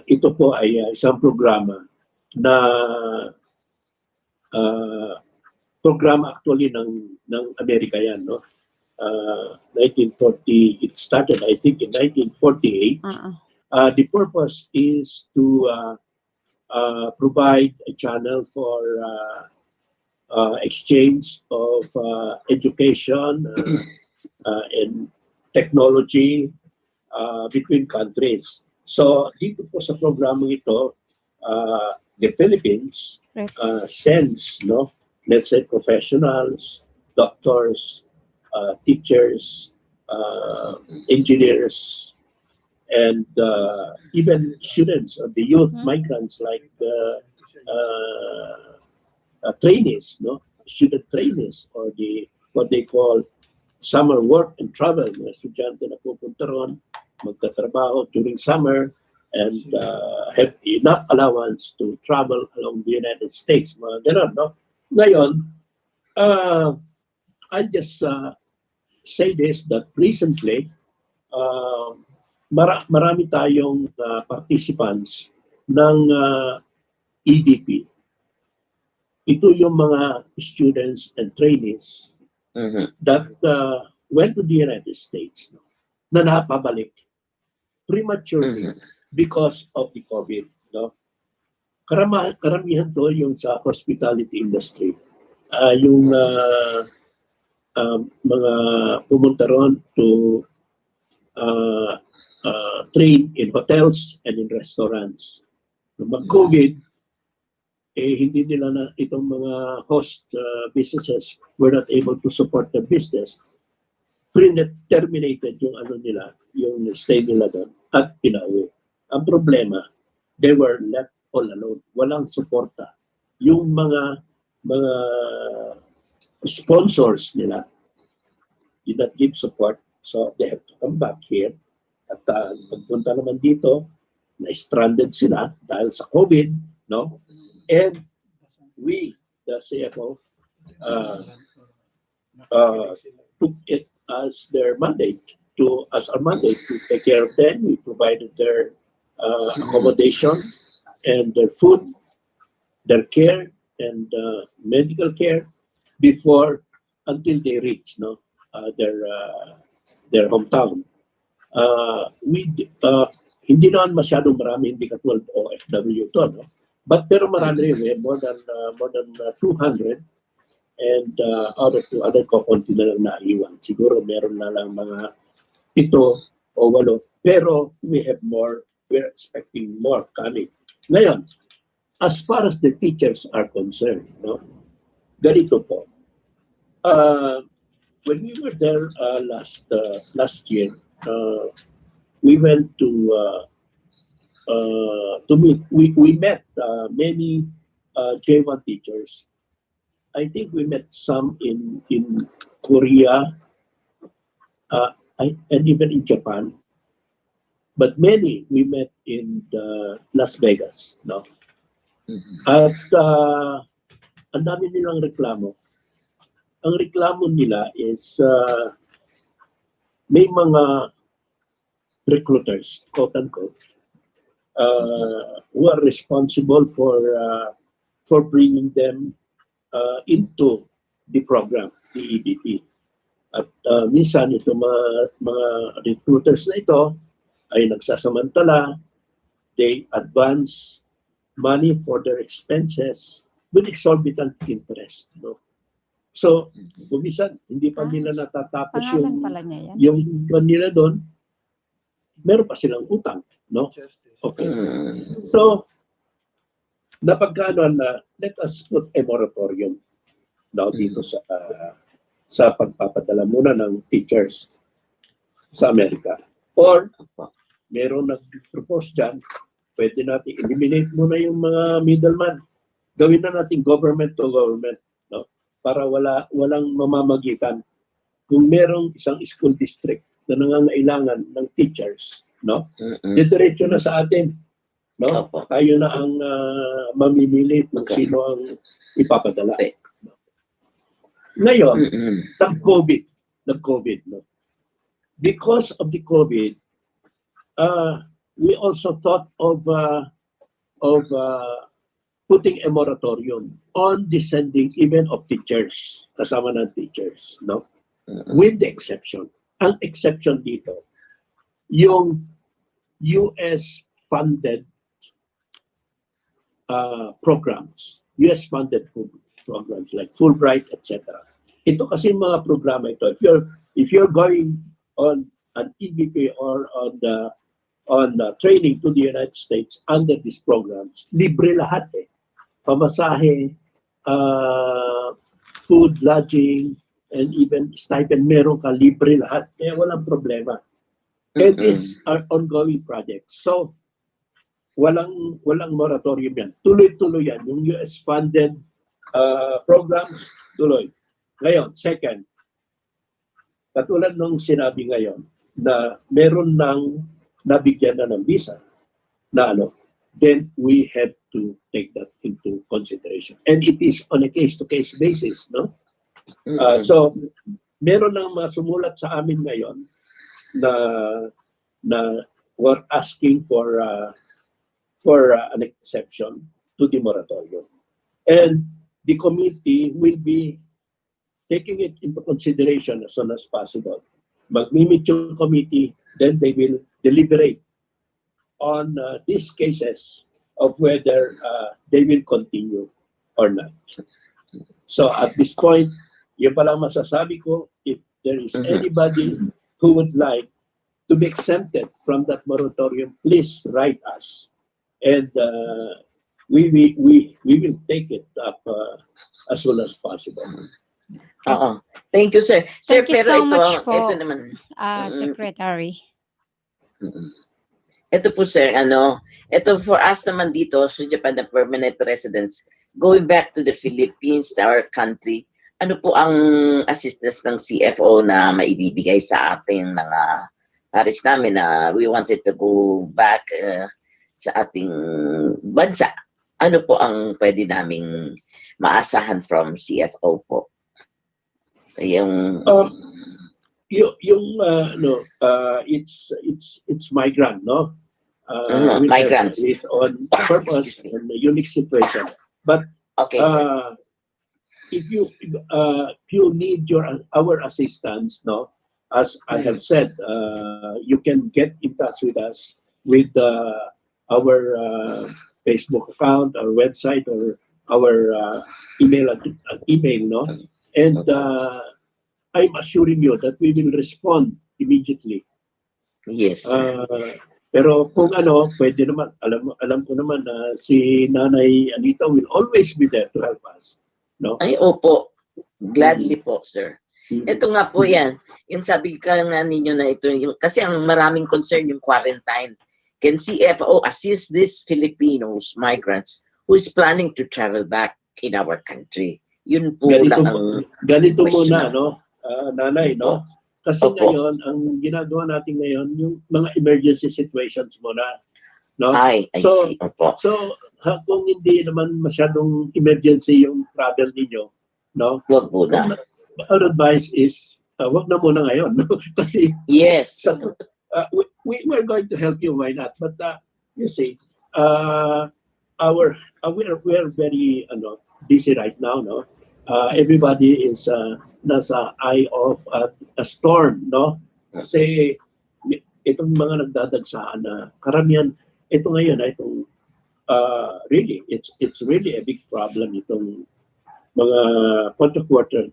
ito po ay isang programa na programa actually ng Amerika yan, no? 1940, it started I think in 1948. The purpose is to provide a channel for exchange of education and technology between countries. So dito po sa programang ito, the Philippines sends, no, let's say professionals, doctors, teachers, engineers, and even students of the youth migrants like trainees, no, student trainees, or what they call summer work and travel. Mga estudyante na pupunta ron, magtatrabaho during summer, and have enough allowance to travel along the United States. Mga ganun, no? Ngayon, I'll just say this, that recently, marami tayong participants ng EVP. Ito yung mga students and trainees that went to the United States, no, na napabalik prematurely because of the COVID. No? Karamihan to yung sa hospitality industry. Yung mga pumunta ron to train in hotels and in restaurants. Nung mag-COVID, hindi nila na itong mga host businesses were not able to support the business. Terminated yung nila, yung stay nila doon at pinauwi. Ang problema, they were left all alone. Walang suporta. Yung mga sponsors nila did not give support, so they have to come back here. At pagpunta naman dito, na-stranded sila dahil sa COVID, no? And we, the CFO, took it as their mandate to take care of them. We provided their accommodation and their food, their care, and medical care until they reach, no, their hometown. Hindi naman masyadong marami, hindi ka 12 OFW to, no? But pero marami rin, we have more than 200, and other kokonti na lang naiwan. Siguro meron na lang mga 7 o 8, pero we have more, we're expecting more coming. Ngayon, as far as the teachers are concerned, no? Ganito po. When we were there last year, we went to meet. We met many J1 teachers. I think we met some in Korea, and even in Japan. But many we met in Las Vegas, no? At ang dami nilang reklamo. Ang reklamo nila is may mga recruiters, quote unquote, who are responsible for bringing them into the program, the EBP. At minsan ito mga recruiters na ito ay nagsasamantala, they advance money for their expenses with exorbitant interest, no? So, minsan hindi pa nila natatapos Pangalan pala niya yan. yung kanila doon, meron pa silang utang, no? Okay. So, napagkano na let us put a moratorium now dito sa pagpapadala muna ng teachers sa Amerika. Or, meron nag-propose dyan, pwede natin eliminate muna yung mga middleman. Gawin na natin government to government, no? Para walang mamamagitan. Kung merong isang school district na nangangailangan ng teachers, no? Diretso na sa atin, no? Tayo na ang mamimili kung sino ang ipapadala. Ngayon, nag-COVID, no? Because of the COVID, we also thought of putting a moratorium on the sending even of teachers, kasama ng teachers, no? With the exception. Ang exception dito, yung US-funded programs, US-funded programs like Fulbright, etc. Ito kasi mga programa ito. If you're going on an EBP or on the training to the United States under these programs, libre lahat eh. Pamasahe, food, lodging, and even stipend, meron ka libre lahat. Kaya walang problema. And these are ongoing projects. So, walang moratorium yan. Tuloy-tuloy yan. Yung US-funded programs, tuloy. Ngayon, second, katulad nung sinabi ngayon na meron nang nabigyan na ng visa na then we have to take that into consideration. And it is on a case-to-case basis, no? So, meron nang mga sumulat sa amin ngayon na we're asking for an exception to the moratorium. And the committee will be taking it into consideration as soon as possible. Mag-meet yung committee, then they will deliberate on these cases of whether they will continue or not. So at this point, yun pala masasabi ko, if there is anybody who would like to be exempted from that moratorium, please write us. And we will take it up as soon as possible. Thank you, sir. Sir, Thank you pero so much po, ito naman. Secretary. Ito po, sir, ito for us naman dito sa Japan na permanent residents, going back to the Philippines, our country, ano po ang assistance ng CFO na maibibigay sa ating mga pares namin na we wanted to go back sa ating bansa? Ano po ang pwede naming maasahan from CFO po? It's migrant, no? Migrants is on purpose in a unique situation. But okay, if you need our assistance, no? As I have said, you can get in touch with us with our Facebook account, our website, or our email, no? And I'm assuring you that we will respond immediately. Yes. Pero kung ano, pwede naman, alam ko naman na si Nanay Anita will always be there to help us. No? Ay, opo. Gladly po, sir. Ito nga po Mhm. yan. Yung sabi ka nga ninyo na ito, kasi ang maraming concern yung quarantine. Can CFO assist these Filipinos, migrants, who is planning to travel back in our country? Yun po lang ang Ganito question muna, na. no? Nanay, no? Kasi Opo. ngayon, ang ginagawa natin ngayon, yung mga emergency situations muna. No? Ay, I So, see. Opo. So, kung hindi naman masyadong emergency yung travel ninyo, no? Huwag muna. Our advice is, wag na muna ngayon. No? Kasi, Yes. we're going to help you, why not? But, you see, we're very busy right now, no? Everybody is nasa eye of a storm, no? Kasi itong mga nagdadagsaan na karamihan, ito ngayon ay itong really, it's really a big problem itong mga contract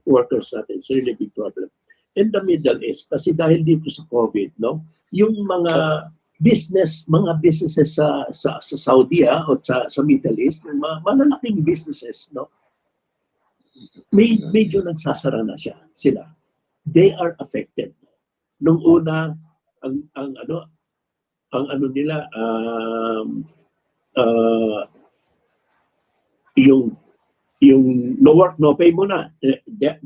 workers natin. It's really a big problem. In the Middle East, kasi dahil dito sa COVID, no? Yung mga businesses sa Saudi o sa Middle East, yung mga malalaking businesses, no? Medyo nagsasara na sila. They are affected. Nung una, ang ano nila, yung no work, no pay muna. They're,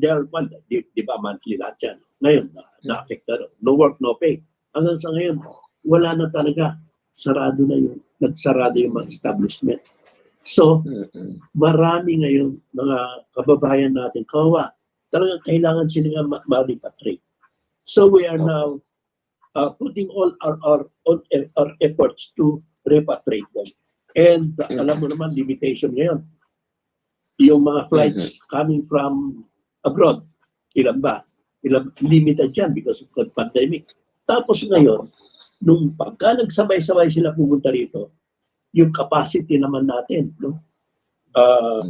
di ba, monthly lahat yan. Ngayon, na-affected. No work, no pay. Hanggang sa ngayon, wala na talaga. Nagsarado yung mga establishment. So, marami ngayon mga kababayan natin, kawawa, talagang kailangan sila ma-repatriate. So, we are now putting all our efforts to repatriate them. And alam mo naman, limitation ngayon. Yung mga flights coming from abroad, ilan ba? Limited yan because of the pandemic. Tapos ngayon, nung pagka nagsabay-sabay sila pumunta rito, yung capacity naman natin, no?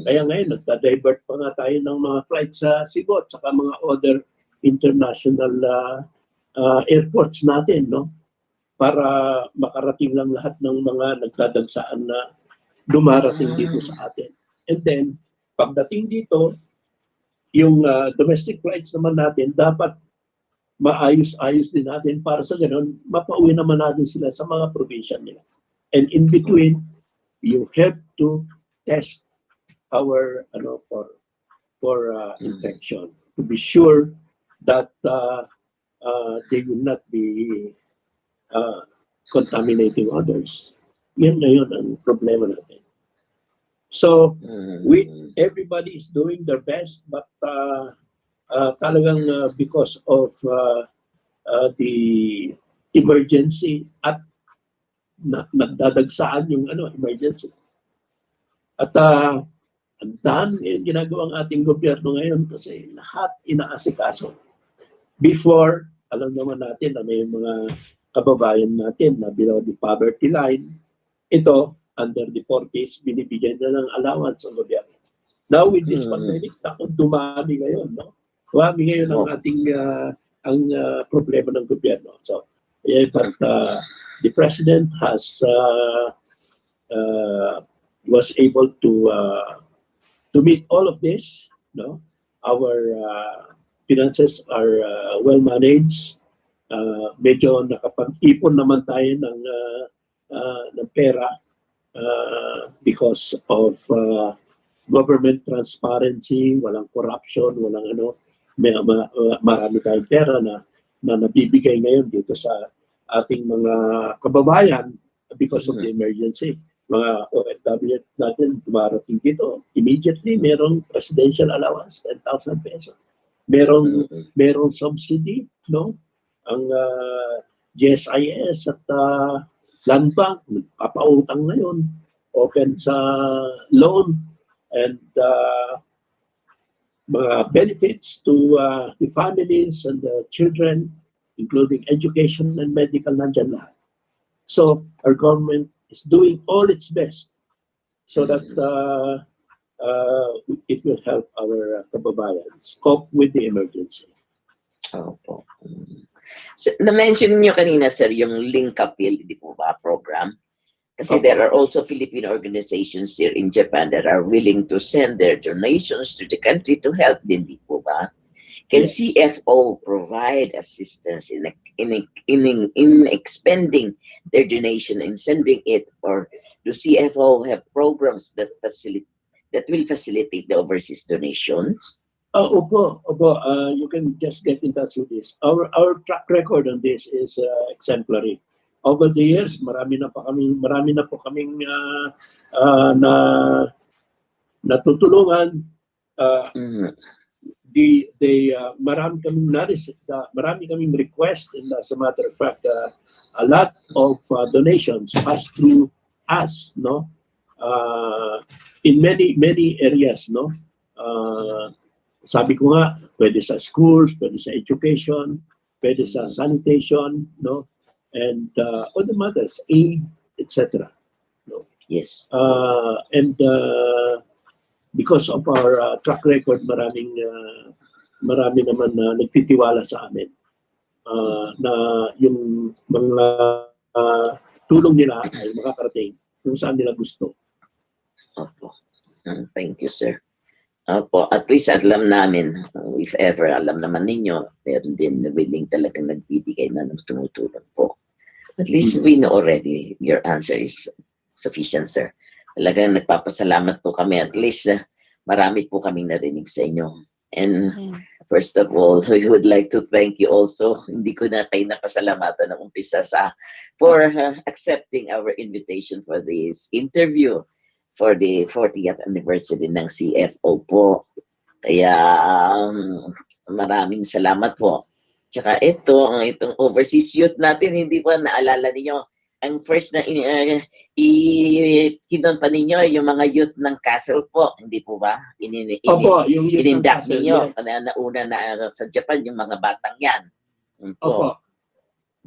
Kaya ngayon, nagda-divert pa nga tayo ng mga flights sa Cebu at saka mga other international airports natin, no? Para makarating lang lahat ng mga nagdadagsaan na dumarating dito sa atin. And then, pagdating dito, yung domestic flights naman natin, dapat maayos-ayos din natin para sa ganun, mapauwi naman natin sila sa mga probinsya nila. And in between, you have to test our for infection to be sure that they will not be contaminating others. Yan ngayon ang problema natin. So, everybody is doing their best, but talagang because of the emergency at nagdadagsaan yung emergency. At ang dami yung ginagawang ating gobyerno ngayon kasi lahat inaasikaso. Before, alam naman natin na may mga kababayan natin na below the poverty line. Ito, under the 40s, binibigyan na ng allowance ng gobyerno. Now with this pandemic, dumami ngayon, no? Dumami ngayon ang ating problema ng gobyerno. So, but the president was able to meet all of this. No, our finances are well managed. Medyo nakapag-ipon naman tayo ng pera because of government transparency, walang corruption, walang marami tayong pera na nabibigay ngayon dito sa ating mga kababayan because of the emergency. Mga OFW natin dumarating dito, immediately merong presidential allowance, 10,000 pesos. Merong subsidy, no? Ang GSIS at Land Bank, papautang ngayon, open sa loan, and mga benefits to the families and the children, including education and medical, nandyan lahat. So, our government is doing all its best so that it will help our kababayans cope with the emergency. Opo. So, na-mention niyo kanina, sir, yung Link Appeal, di po ba, program? Kasi Opo. there are also Philippine organizations here in Japan that are willing to send their donations to the country to help din, di po ba? Can Yes. CFO provide assistance in expending their donation and sending it, or do CFO have programs that will facilitate the overseas donations? Opo. You can just get in touch with this. Our track record on this is exemplary. Over the years, marami na po kaming na natutulungan. Marami kaming request, and as a matter of fact, a lot of donations pass through us, no? In many areas, no? Sabi ko nga, pwede sa schools, pwede sa education, pwede sa sanitation, no? And other matters, aid, etc. No? Yes. And because of our track record, marami naman na nagtitiwala sa amin na yung mga tulong nila ay makakarating kung saan nila gusto. Opo. Thank you, sir. Opo, at least alam namin, if ever, alam naman ninyo, meron din willing talagang nagbibigay na ng tumutulong po. At least we know already, your answer is sufficient, sir. Talagang nagpapasalamat po kami. At least marami po kaming narinig sa inyo. And first of all, we would like to thank you also. Hindi ko na kayo napasalamatan ng umpisa for accepting our invitation for this interview for the 40th anniversary ng CFO po. Kaya maraming salamat po. Tsaka itong overseas youth natin, hindi pa naalala ninyo, ang first na kinon pa ninyo yung mga youth ng Castle po, hindi po ba? Opo, yung youth ng Inindak Castle, ninyo, yes. nauna na sa Japan yung mga batang yan. Opo.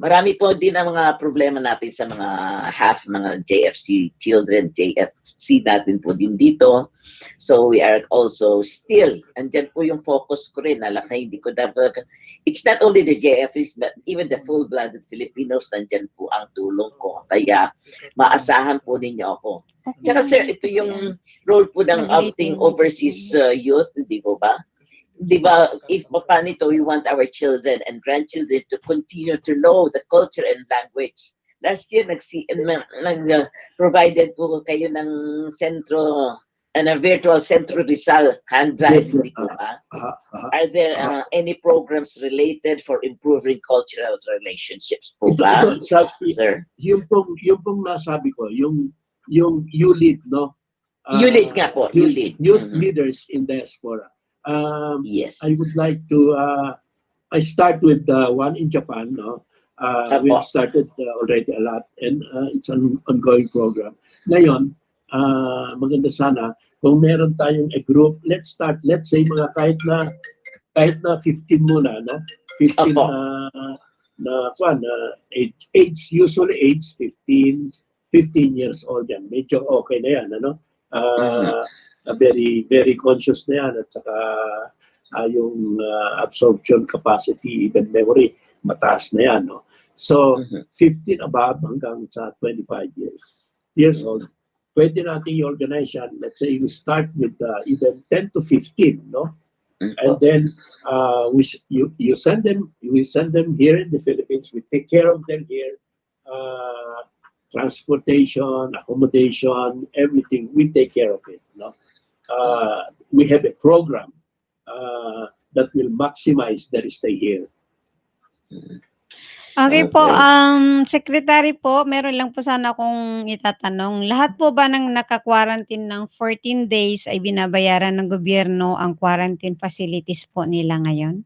Marami po din ang mga problema natin sa mga JFC children, JFC natin po din dito. So we are also still, andyan po yung focus ko rin, hindi ko dapat, it's not only the JFCs, but even the full-blooded Filipinos, nandyan po ang tulong ko. Kaya maasahan po ninyo ako. Tsaka sir, ito yung role po ng outing overseas youth, di po ba? Di ba, if papanito, we want our children and grandchildren to continue to know the culture and language. Last year, provided po kayo ng sentro, a virtual Centro Rizal hand drive, hindi po ba? Are there any programs related for improving cultural relationships po ba, sir? Yung pong nasabi ko, yung ULEAD, no? ULEAD nga po, ULEAD. Youth Leaders in Diaspora. Yes. I would like to, I start with one in Japan, no? We have started already a lot, and it's an ongoing program. Ngayon, maganda sana kung meron tayong a group, let's say mga kahit na 15 muna, no? 15 age, usually age 15 years old yan. Medyo okay na yan, ano? Very, very conscious na yan, at saka yung absorption capacity, even memory, mataas na yan, no? So, 15 above hanggang sa 25 years old. Pwede natin i-organize yan. Let's say you start with even 10 to 15, no? And then you send them here in the Philippines. We take care of them here. Transportation, accommodation, everything. We take care of it, no? We have a program that will maximize their stay here. Okay po, Secretary po, meron lang po sana akong itatanong. Lahat po ba ng naka-quarantine ng 14 days ay binabayaran ng gobyerno ang quarantine facilities po nila ngayon?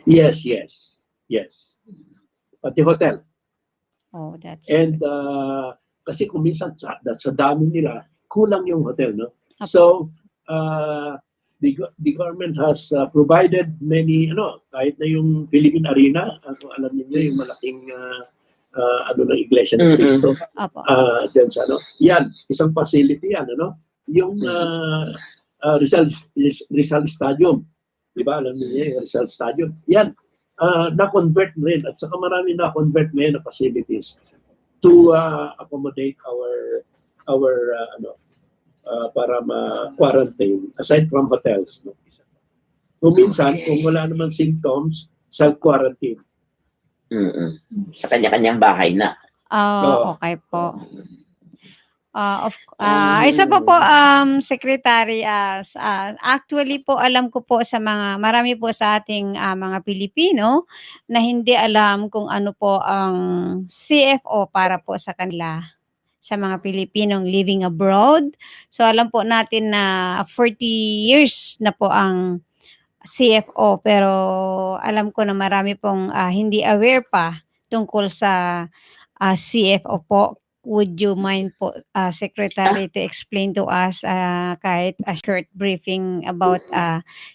Yes. Pati hotel. Oh, that's... And kasi kung minsan sa dami nila, kulang yung hotel, no? Okay. So, the government has provided many, kahit na yung Philippine Arena, alam niyo yung malaking na Iglesia ng Cristo, dyan sa, yan, isang facility yan, yung Rizal Stadium, di ba, alam niyo yung Rizal Stadium, yan, na-convert rin at saka marami na-convert ngayon na facilities to accommodate para ma-quarantine aside from hotels. No? Kung minsan, kung wala naman symptoms, self-quarantine. Sa kanya-kanyang bahay na. Oo. Okay po. Isa pa po, Secretary, actually po alam ko po sa marami po sa ating mga Pilipino na hindi alam kung ano po ang CFO para po sa kanila, sa mga Pilipinong living abroad. So alam po natin na 40 years na po ang CFO, pero alam ko na marami pong hindi aware pa tungkol sa CFO po. Would you mind po, Secretary, to explain to us kahit a short briefing about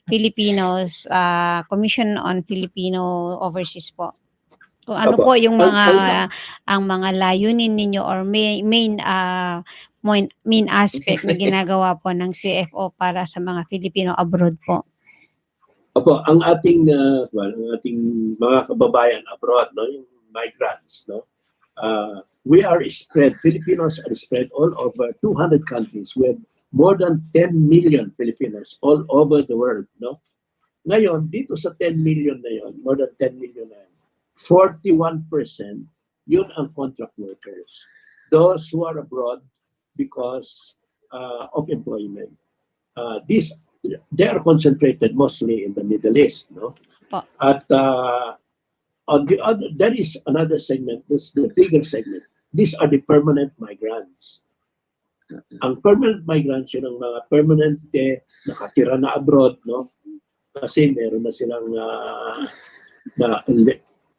Filipinos, Commission on Filipino Overseas po? Kung ano po yung ang mga layunin ninyo or main aspect na ginagawa po ng CFO para sa mga Filipino abroad po. Opo, ang ating mga kababayan abroad, no, yung migrants, no, we are spread. Filipinos are spread all over 200 countries with more than 10 million Filipinos all over the world, no. Ngayon, dito sa 10 million na yon, more than 10 million na yun, 41% yun ang contract workers. Those who are abroad because of employment. They are concentrated mostly in the Middle East, no? At on the other, there is another segment. This is the bigger segment. These are the permanent migrants. Ang permanent migrants, yun ang mga permanente nakatira na abroad, no? Kasi meron na silang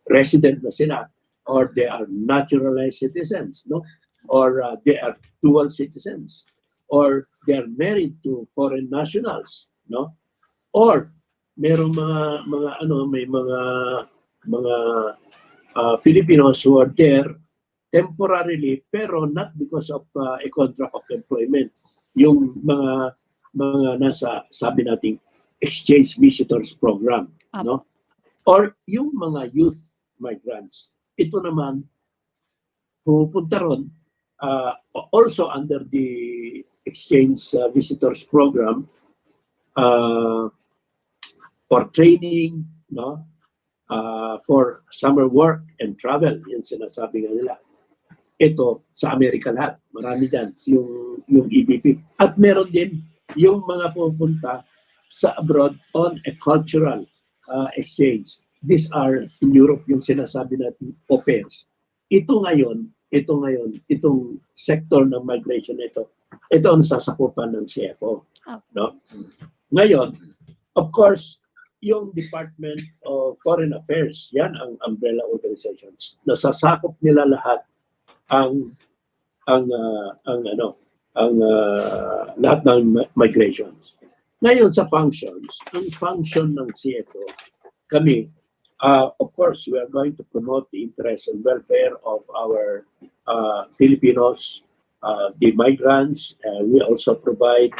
resident na sila, or they are naturalized citizens, no? Or they are dual citizens, or they are married to foreign nationals, no? Or merong may mga Filipinos who are there temporarily pero not because of a contract of employment. Yung mga nasa, sabi nating, exchange visitors program, no? Or yung mga youth migrants. Ito naman pupunta ron also under the exchange visitors program for training, no? For summer work and travel, yung sinasabi nga nila. Ito sa Amerika lahat, marami dyan yung EBP. At meron din yung mga pupunta sa abroad on a cultural exchange. These are in Europe, yung sinasabi natin au pairs. Itong sector ng migration ito ang sasakupan ng CFO. No? Ngayon, of course, yung Department of Foreign Affairs, yan ang umbrella organizations. Nasasakop nila lahat ang lahat ng migrations. Ngayon sa functions, ang function ng CFO, kami, of course, we are going to promote the interest and welfare of our Filipinos, the migrants. We also provide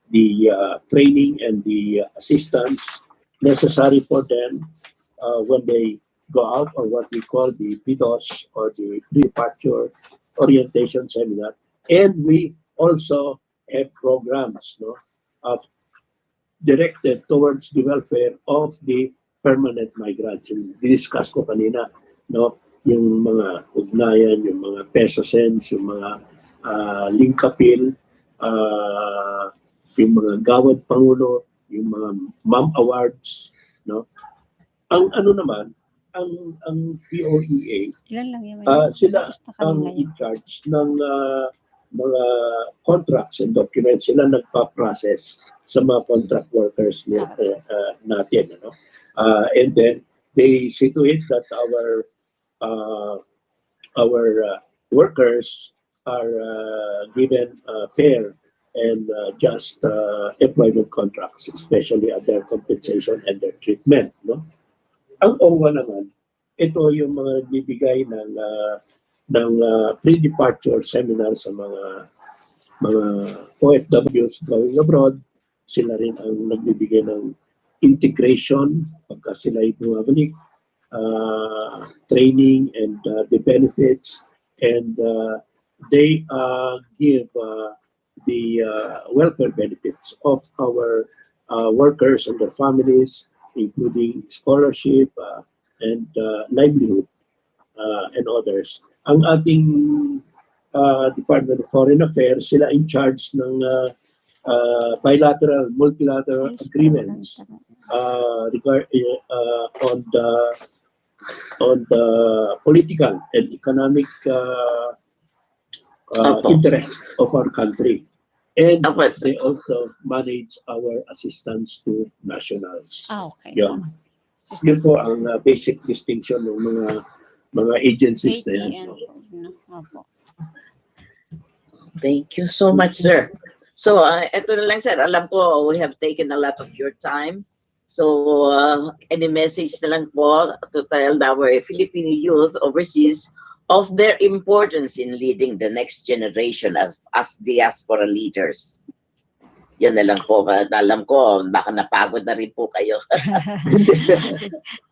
the training and the assistance necessary for them when they go out, or what we call the PDOS, or the departure orientation seminar. And we also have programs, no, directed towards the welfare of the permanent migrants. Yung discuss ko kanina, no, yung mga ugnayan, yung mga peso cents, yung mga linkapil, yung mga gawad pangulo, yung mga ma'am awards, no. Ang naman, ang POEA, sila ang in charge ng mga contracts and documents. Sila nagpa-process sa mga contract workers natin, ano. And then they see to it that our workers are given fair and just employment contracts, especially at their compensation and their treatment, no. Ang OWA naman, ito yung mga nagbibigay ng pre-departure seminar sa mga OFWs going abroad. Sila rin ang nagbibigay ng integration, pagka sila ay bumabalik, training and the benefits, and they give the welfare benefits of our workers and their families, including scholarship and livelihood and others. Ang ating Department of Foreign Affairs, sila in charge ng bilateral, multilateral agreements on the political and economic interest of our country. And they also manage our assistance to nationals. Okay. Yun. Yun po ang basic distinction ng mga agencies na yan. Thank you so much, sir. So, ito na lang, sir. Alam ko, we have taken a lot of your time. So, any message na lang po to tell our Filipino youth overseas of their importance in leading the next generation as diaspora leaders? Yan na lang po. Alam ko, baka napagod na rin po kayo.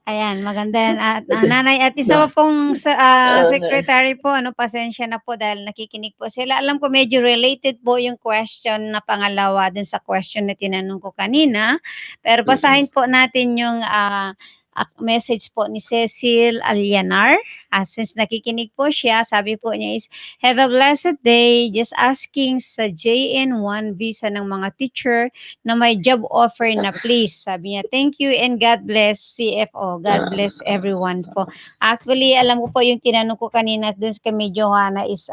Ayan, maganda yan. At nanay, at isa pa pong secretary po, pasensya na po dahil nakikinig po sila. Alam ko medyo related po yung question na pangalawa dun sa question na tinanong ko kanina. Pero basahin po natin yung message po ni Cecil Alianar. Since nakikinig po siya, sabi po niya is, have a blessed day. Just asking sa JN1 visa ng mga teacher na may job offer na please. Sabi niya, thank you and God bless CFO. God bless everyone po. Actually, alam ko po yung tinanong ko kanina dun sa kay Johanna is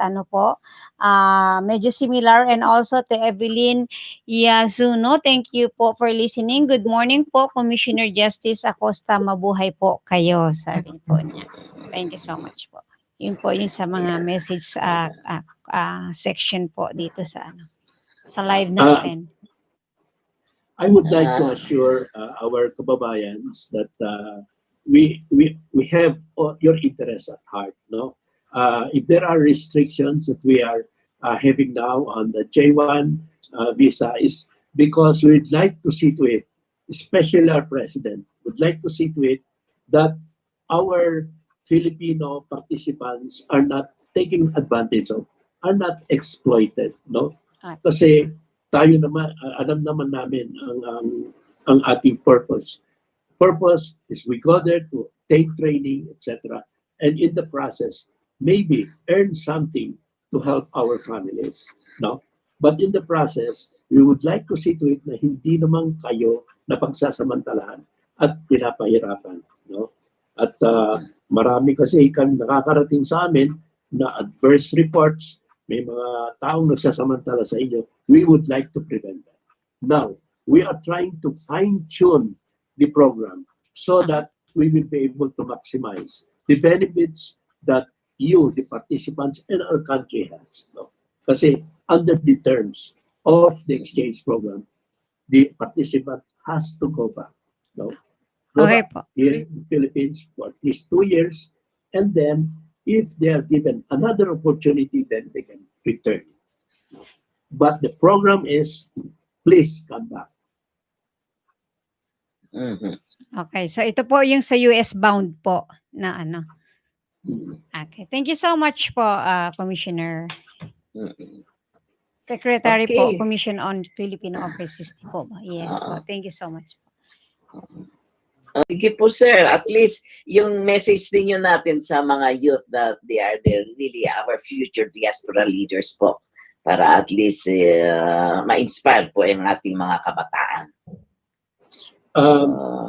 medyo similar, and also to Evelyn Yazuno. Thank you po for listening. Good morning po, Commissioner Justice Acosta. Mabuhay po kayo, sabi po niya. Thank you so much po. Yun po yung sa mga message section po dito sa live natin. I would like to assure our kababayans that we have your interest at heart. No, if there are restrictions that we are having now on the J1 visa, is because we'd like to see to it, especially our president would like to see to it that our Filipino participants are not taken advantage of, are not exploited, no? Kasi tayo naman, alam naman namin ang ating purpose. Purpose is we go there to take training, etc. And in the process, maybe earn something to help our families, no? But in the process, we would like to see to it na hindi naman kayo napagsasamantalahan at pinapahirapan, no? At marami kasi nakakarating sa amin na adverse reports, may mga taong nagsasamantala sa inyo. We would like to prevent that. Now, we are trying to fine-tune the program so that we will be able to maximize the benefits that you, the participants, and our country has. No? Kasi under the terms of the exchange program, the participant has to go back. No? Okay po. Here in the Philippines for at least 2 years, and then if they are given another opportunity, then they can return. But the program is, please come back. Okay, so ito po yung sa US bound po na Okay, thank you so much po, Commissioner. Secretary po, Commission on Filipino Overseas po. Yes po, thank you so much po. Sige po, sir. At least yung message ninyo natin sa mga youth that they're really our future diaspora leaders po. Para at least ma-inspire po yung ating mga kabataan.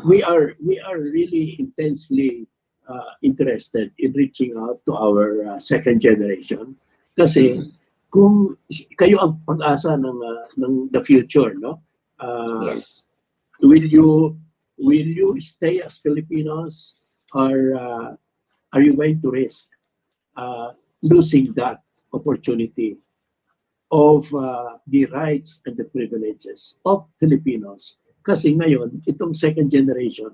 We are really intensely interested in reaching out to our second generation. Kasi kung kayo ang pag-asa ng the future, no? Yes. Will you stay as Filipinos, or are you going to risk losing that opportunity of the rights and the privileges of Filipinos? Kasi ngayon, itong second generation,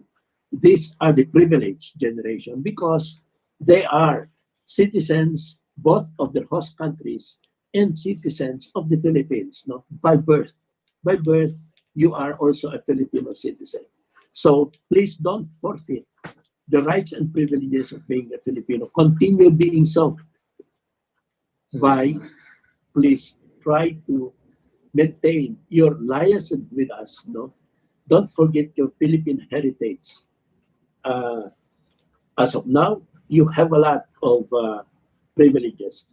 these are the privileged generation because they are citizens both of their host countries and citizens of the Philippines, no? By birth. By birth, you are also a Filipino citizen. So please don't forfeit the rights and privileges of being a Filipino. Continue being so by, please try to maintain your liaison with us. No, don't forget your Philippine heritage. As of now, you have a lot of privileges.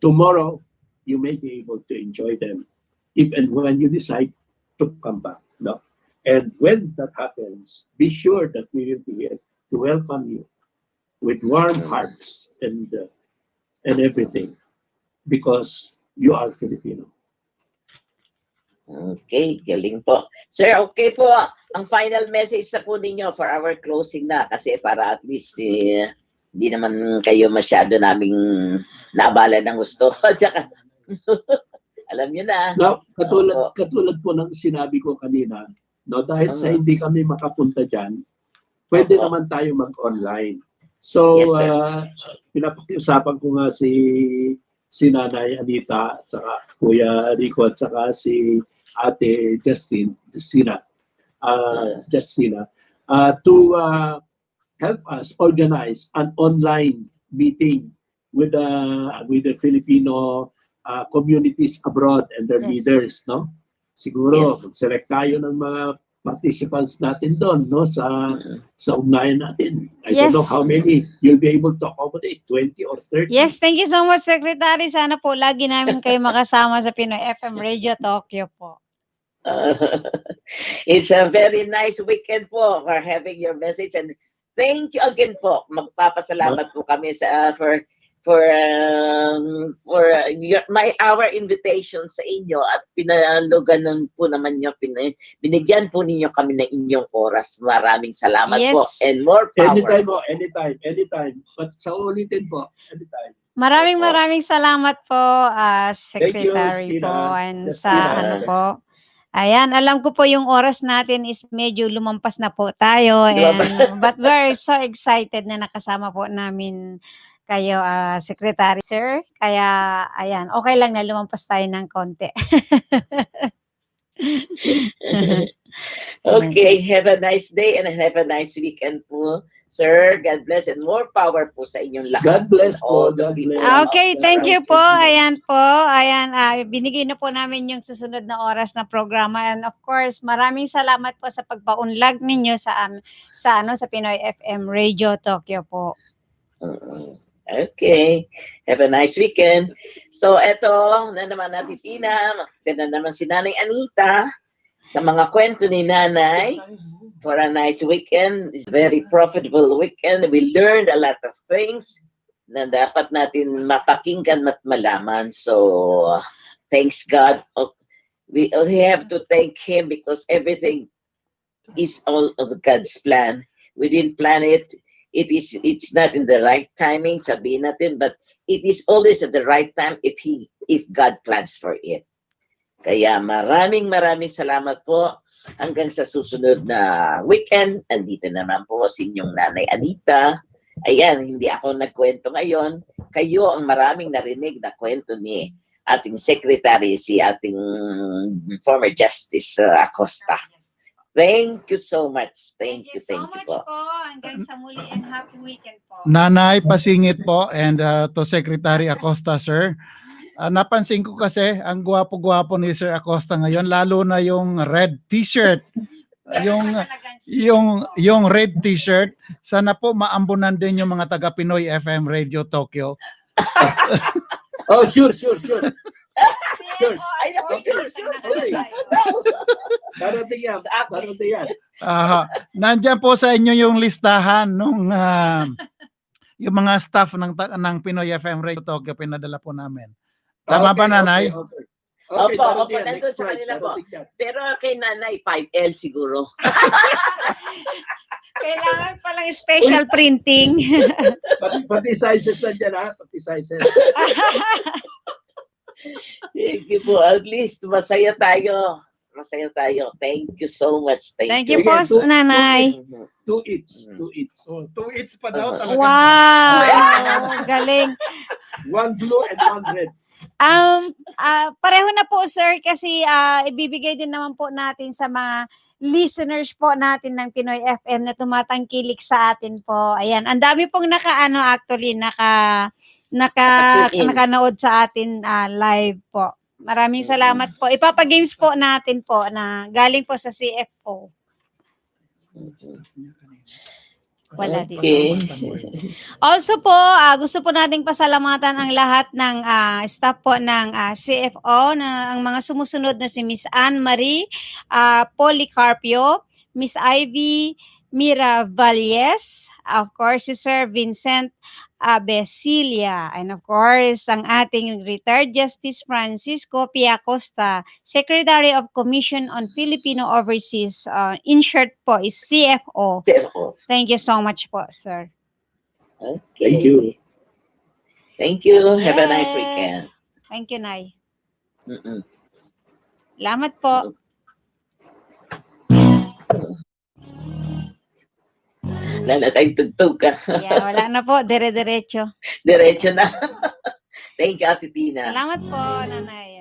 Tomorrow, you may be able to enjoy them if and when you decide to come back. No? And when that happens, be sure that we will be here to welcome you with warm hearts and everything, because you are Filipino. Okay, galing po. Sir, okay po. Ang final message na po ninyo for our closing na, kasi para at least hindi naman kayo masyado naming naabala ng gusto. Tsaka, alam nyo na. Now, katulad po ng sinabi ko kanina, no, dahil sa hindi kami makapunta dyan, pwede naman tayo mag-online. So, Yes, sir. pinapakiusapan ko nga si Nanay Anita, at saka Kuya Rico, at saka si Ate Justina, to help us organize an online meeting with the Filipino communities abroad and their leaders, no? Siguro, select tayo ng mga participants natin doon, no, sa ugnayan natin. I don't know how many you'll be able to accommodate, 20 or 30. Yes, thank you so much, Secretary. Sana po lagi namin kayo makasama sa Pinoy FM Radio Tokyo po. It's a very nice weekend po for having your message, and thank you again po. Magpapasalamat po kami sa for our invitation sa inyo, at pinalugan po naman nyo, binigyan po ninyo kami ng inyong oras. Maraming salamat po, and more power. Anytime. But sa ulitin po, anytime. Maraming salamat po, Secretary po, and sa ano po. Ayan, alam ko po yung oras natin is medyo lumampas na po tayo, and but we're so excited na nakasama po namin kayo, Secretary, sir. Kaya, ayan, okay lang na lumampas tayo ng konti. Okay, have a nice day and have a nice weekend po, sir. God bless, and more power po sa inyong lahat. God bless po. God bless. Okay, thank you po. Ayan po. Ayan, binigay na po namin yung susunod na oras na programa, and of course, maraming salamat po sa pagpaunlad ninyo sa Pinoy FM Radio Tokyo po. Okay. Have a nice weekend. So, eto na naman natin, Tina. Maganda naman si Nanay Anita sa mga kwento ni Nanay for a nice weekend. It's a very profitable weekend. We learned a lot of things na dapat natin mapakinggan at malaman. So, thanks God. We have to thank Him because everything is all of God's plan. We didn't plan it. It's not in the right timing, sabihin natin, but it is always at the right time if God plans for it. Kaya maraming salamat po. Hanggang sa susunod na weekend, andito naman po si inyong Nanay Anita. Ayan, hindi ako nagkwento ngayon. Kayo ang maraming narinig na kwento ni ating secretary, si ating former Justice Acosta. Thank you so much. Thank you so much po. Hanggang sa muli, and happy weekend po. Nanay, pasingit po, and to Secretary Acosta, sir. Napansin ko kasi ang gwapo-gwapo ni Sir Acosta ngayon, lalo na yung red t-shirt. yung red t-shirt, sana po maambunan din yung mga taga Pinoy FM Radio Tokyo. Oh, sure. Sure. Darating yan. Nandiyan po sa inyo yung listahan nung yung mga staff ng Pinoy FM Radio Tokyo, pinadala po namin. Tama ba, Nanay? Okay, opo, nandun sa kanila po. Pero kay Nanay, 5L siguro. Kailangan palang special printing. Pati sizes nandiyan, ha? Pati sizes. Thank you po. At least masaya tayo. Thank you so much. Thank you po, Nanay. 2 each. 2 each pa daw talaga. Wow! Galing. 1 blue and 1 red. Pareho na po, sir, kasi ibibigay din naman po natin sa mga listeners po natin ng Pinoy FM na tumatangkilik sa atin po. Ayan, ang dami pong actually Naka-tune in. nakanood sa atin live po. Maraming salamat po. Ipapagames po natin po na galing po sa CFO. Wala dito. Okay. Also po, gusto po nating pasalamatan ang lahat ng staff po ng CFO na ang mga sumusunod na si Miss Anne Marie Policarpio, Miss Ivy Mira Valles, of course si Sir Vincent Besilia, and of course ang ating retired Justice Francisco P. Acosta, Secretary of Commission on Filipino Overseas, in short po is CFO. Thank you so much po, sir. Okay. Thank you. Thank you. Have a nice Yes. weekend. Thank you, Nay. Mm-mm. Salamat po. Wala na tayong tugtog ka. Yeah, wala na po. Dire-diretso. Diretso na. Thank you, Ate Tina. Salamat po, Nanay.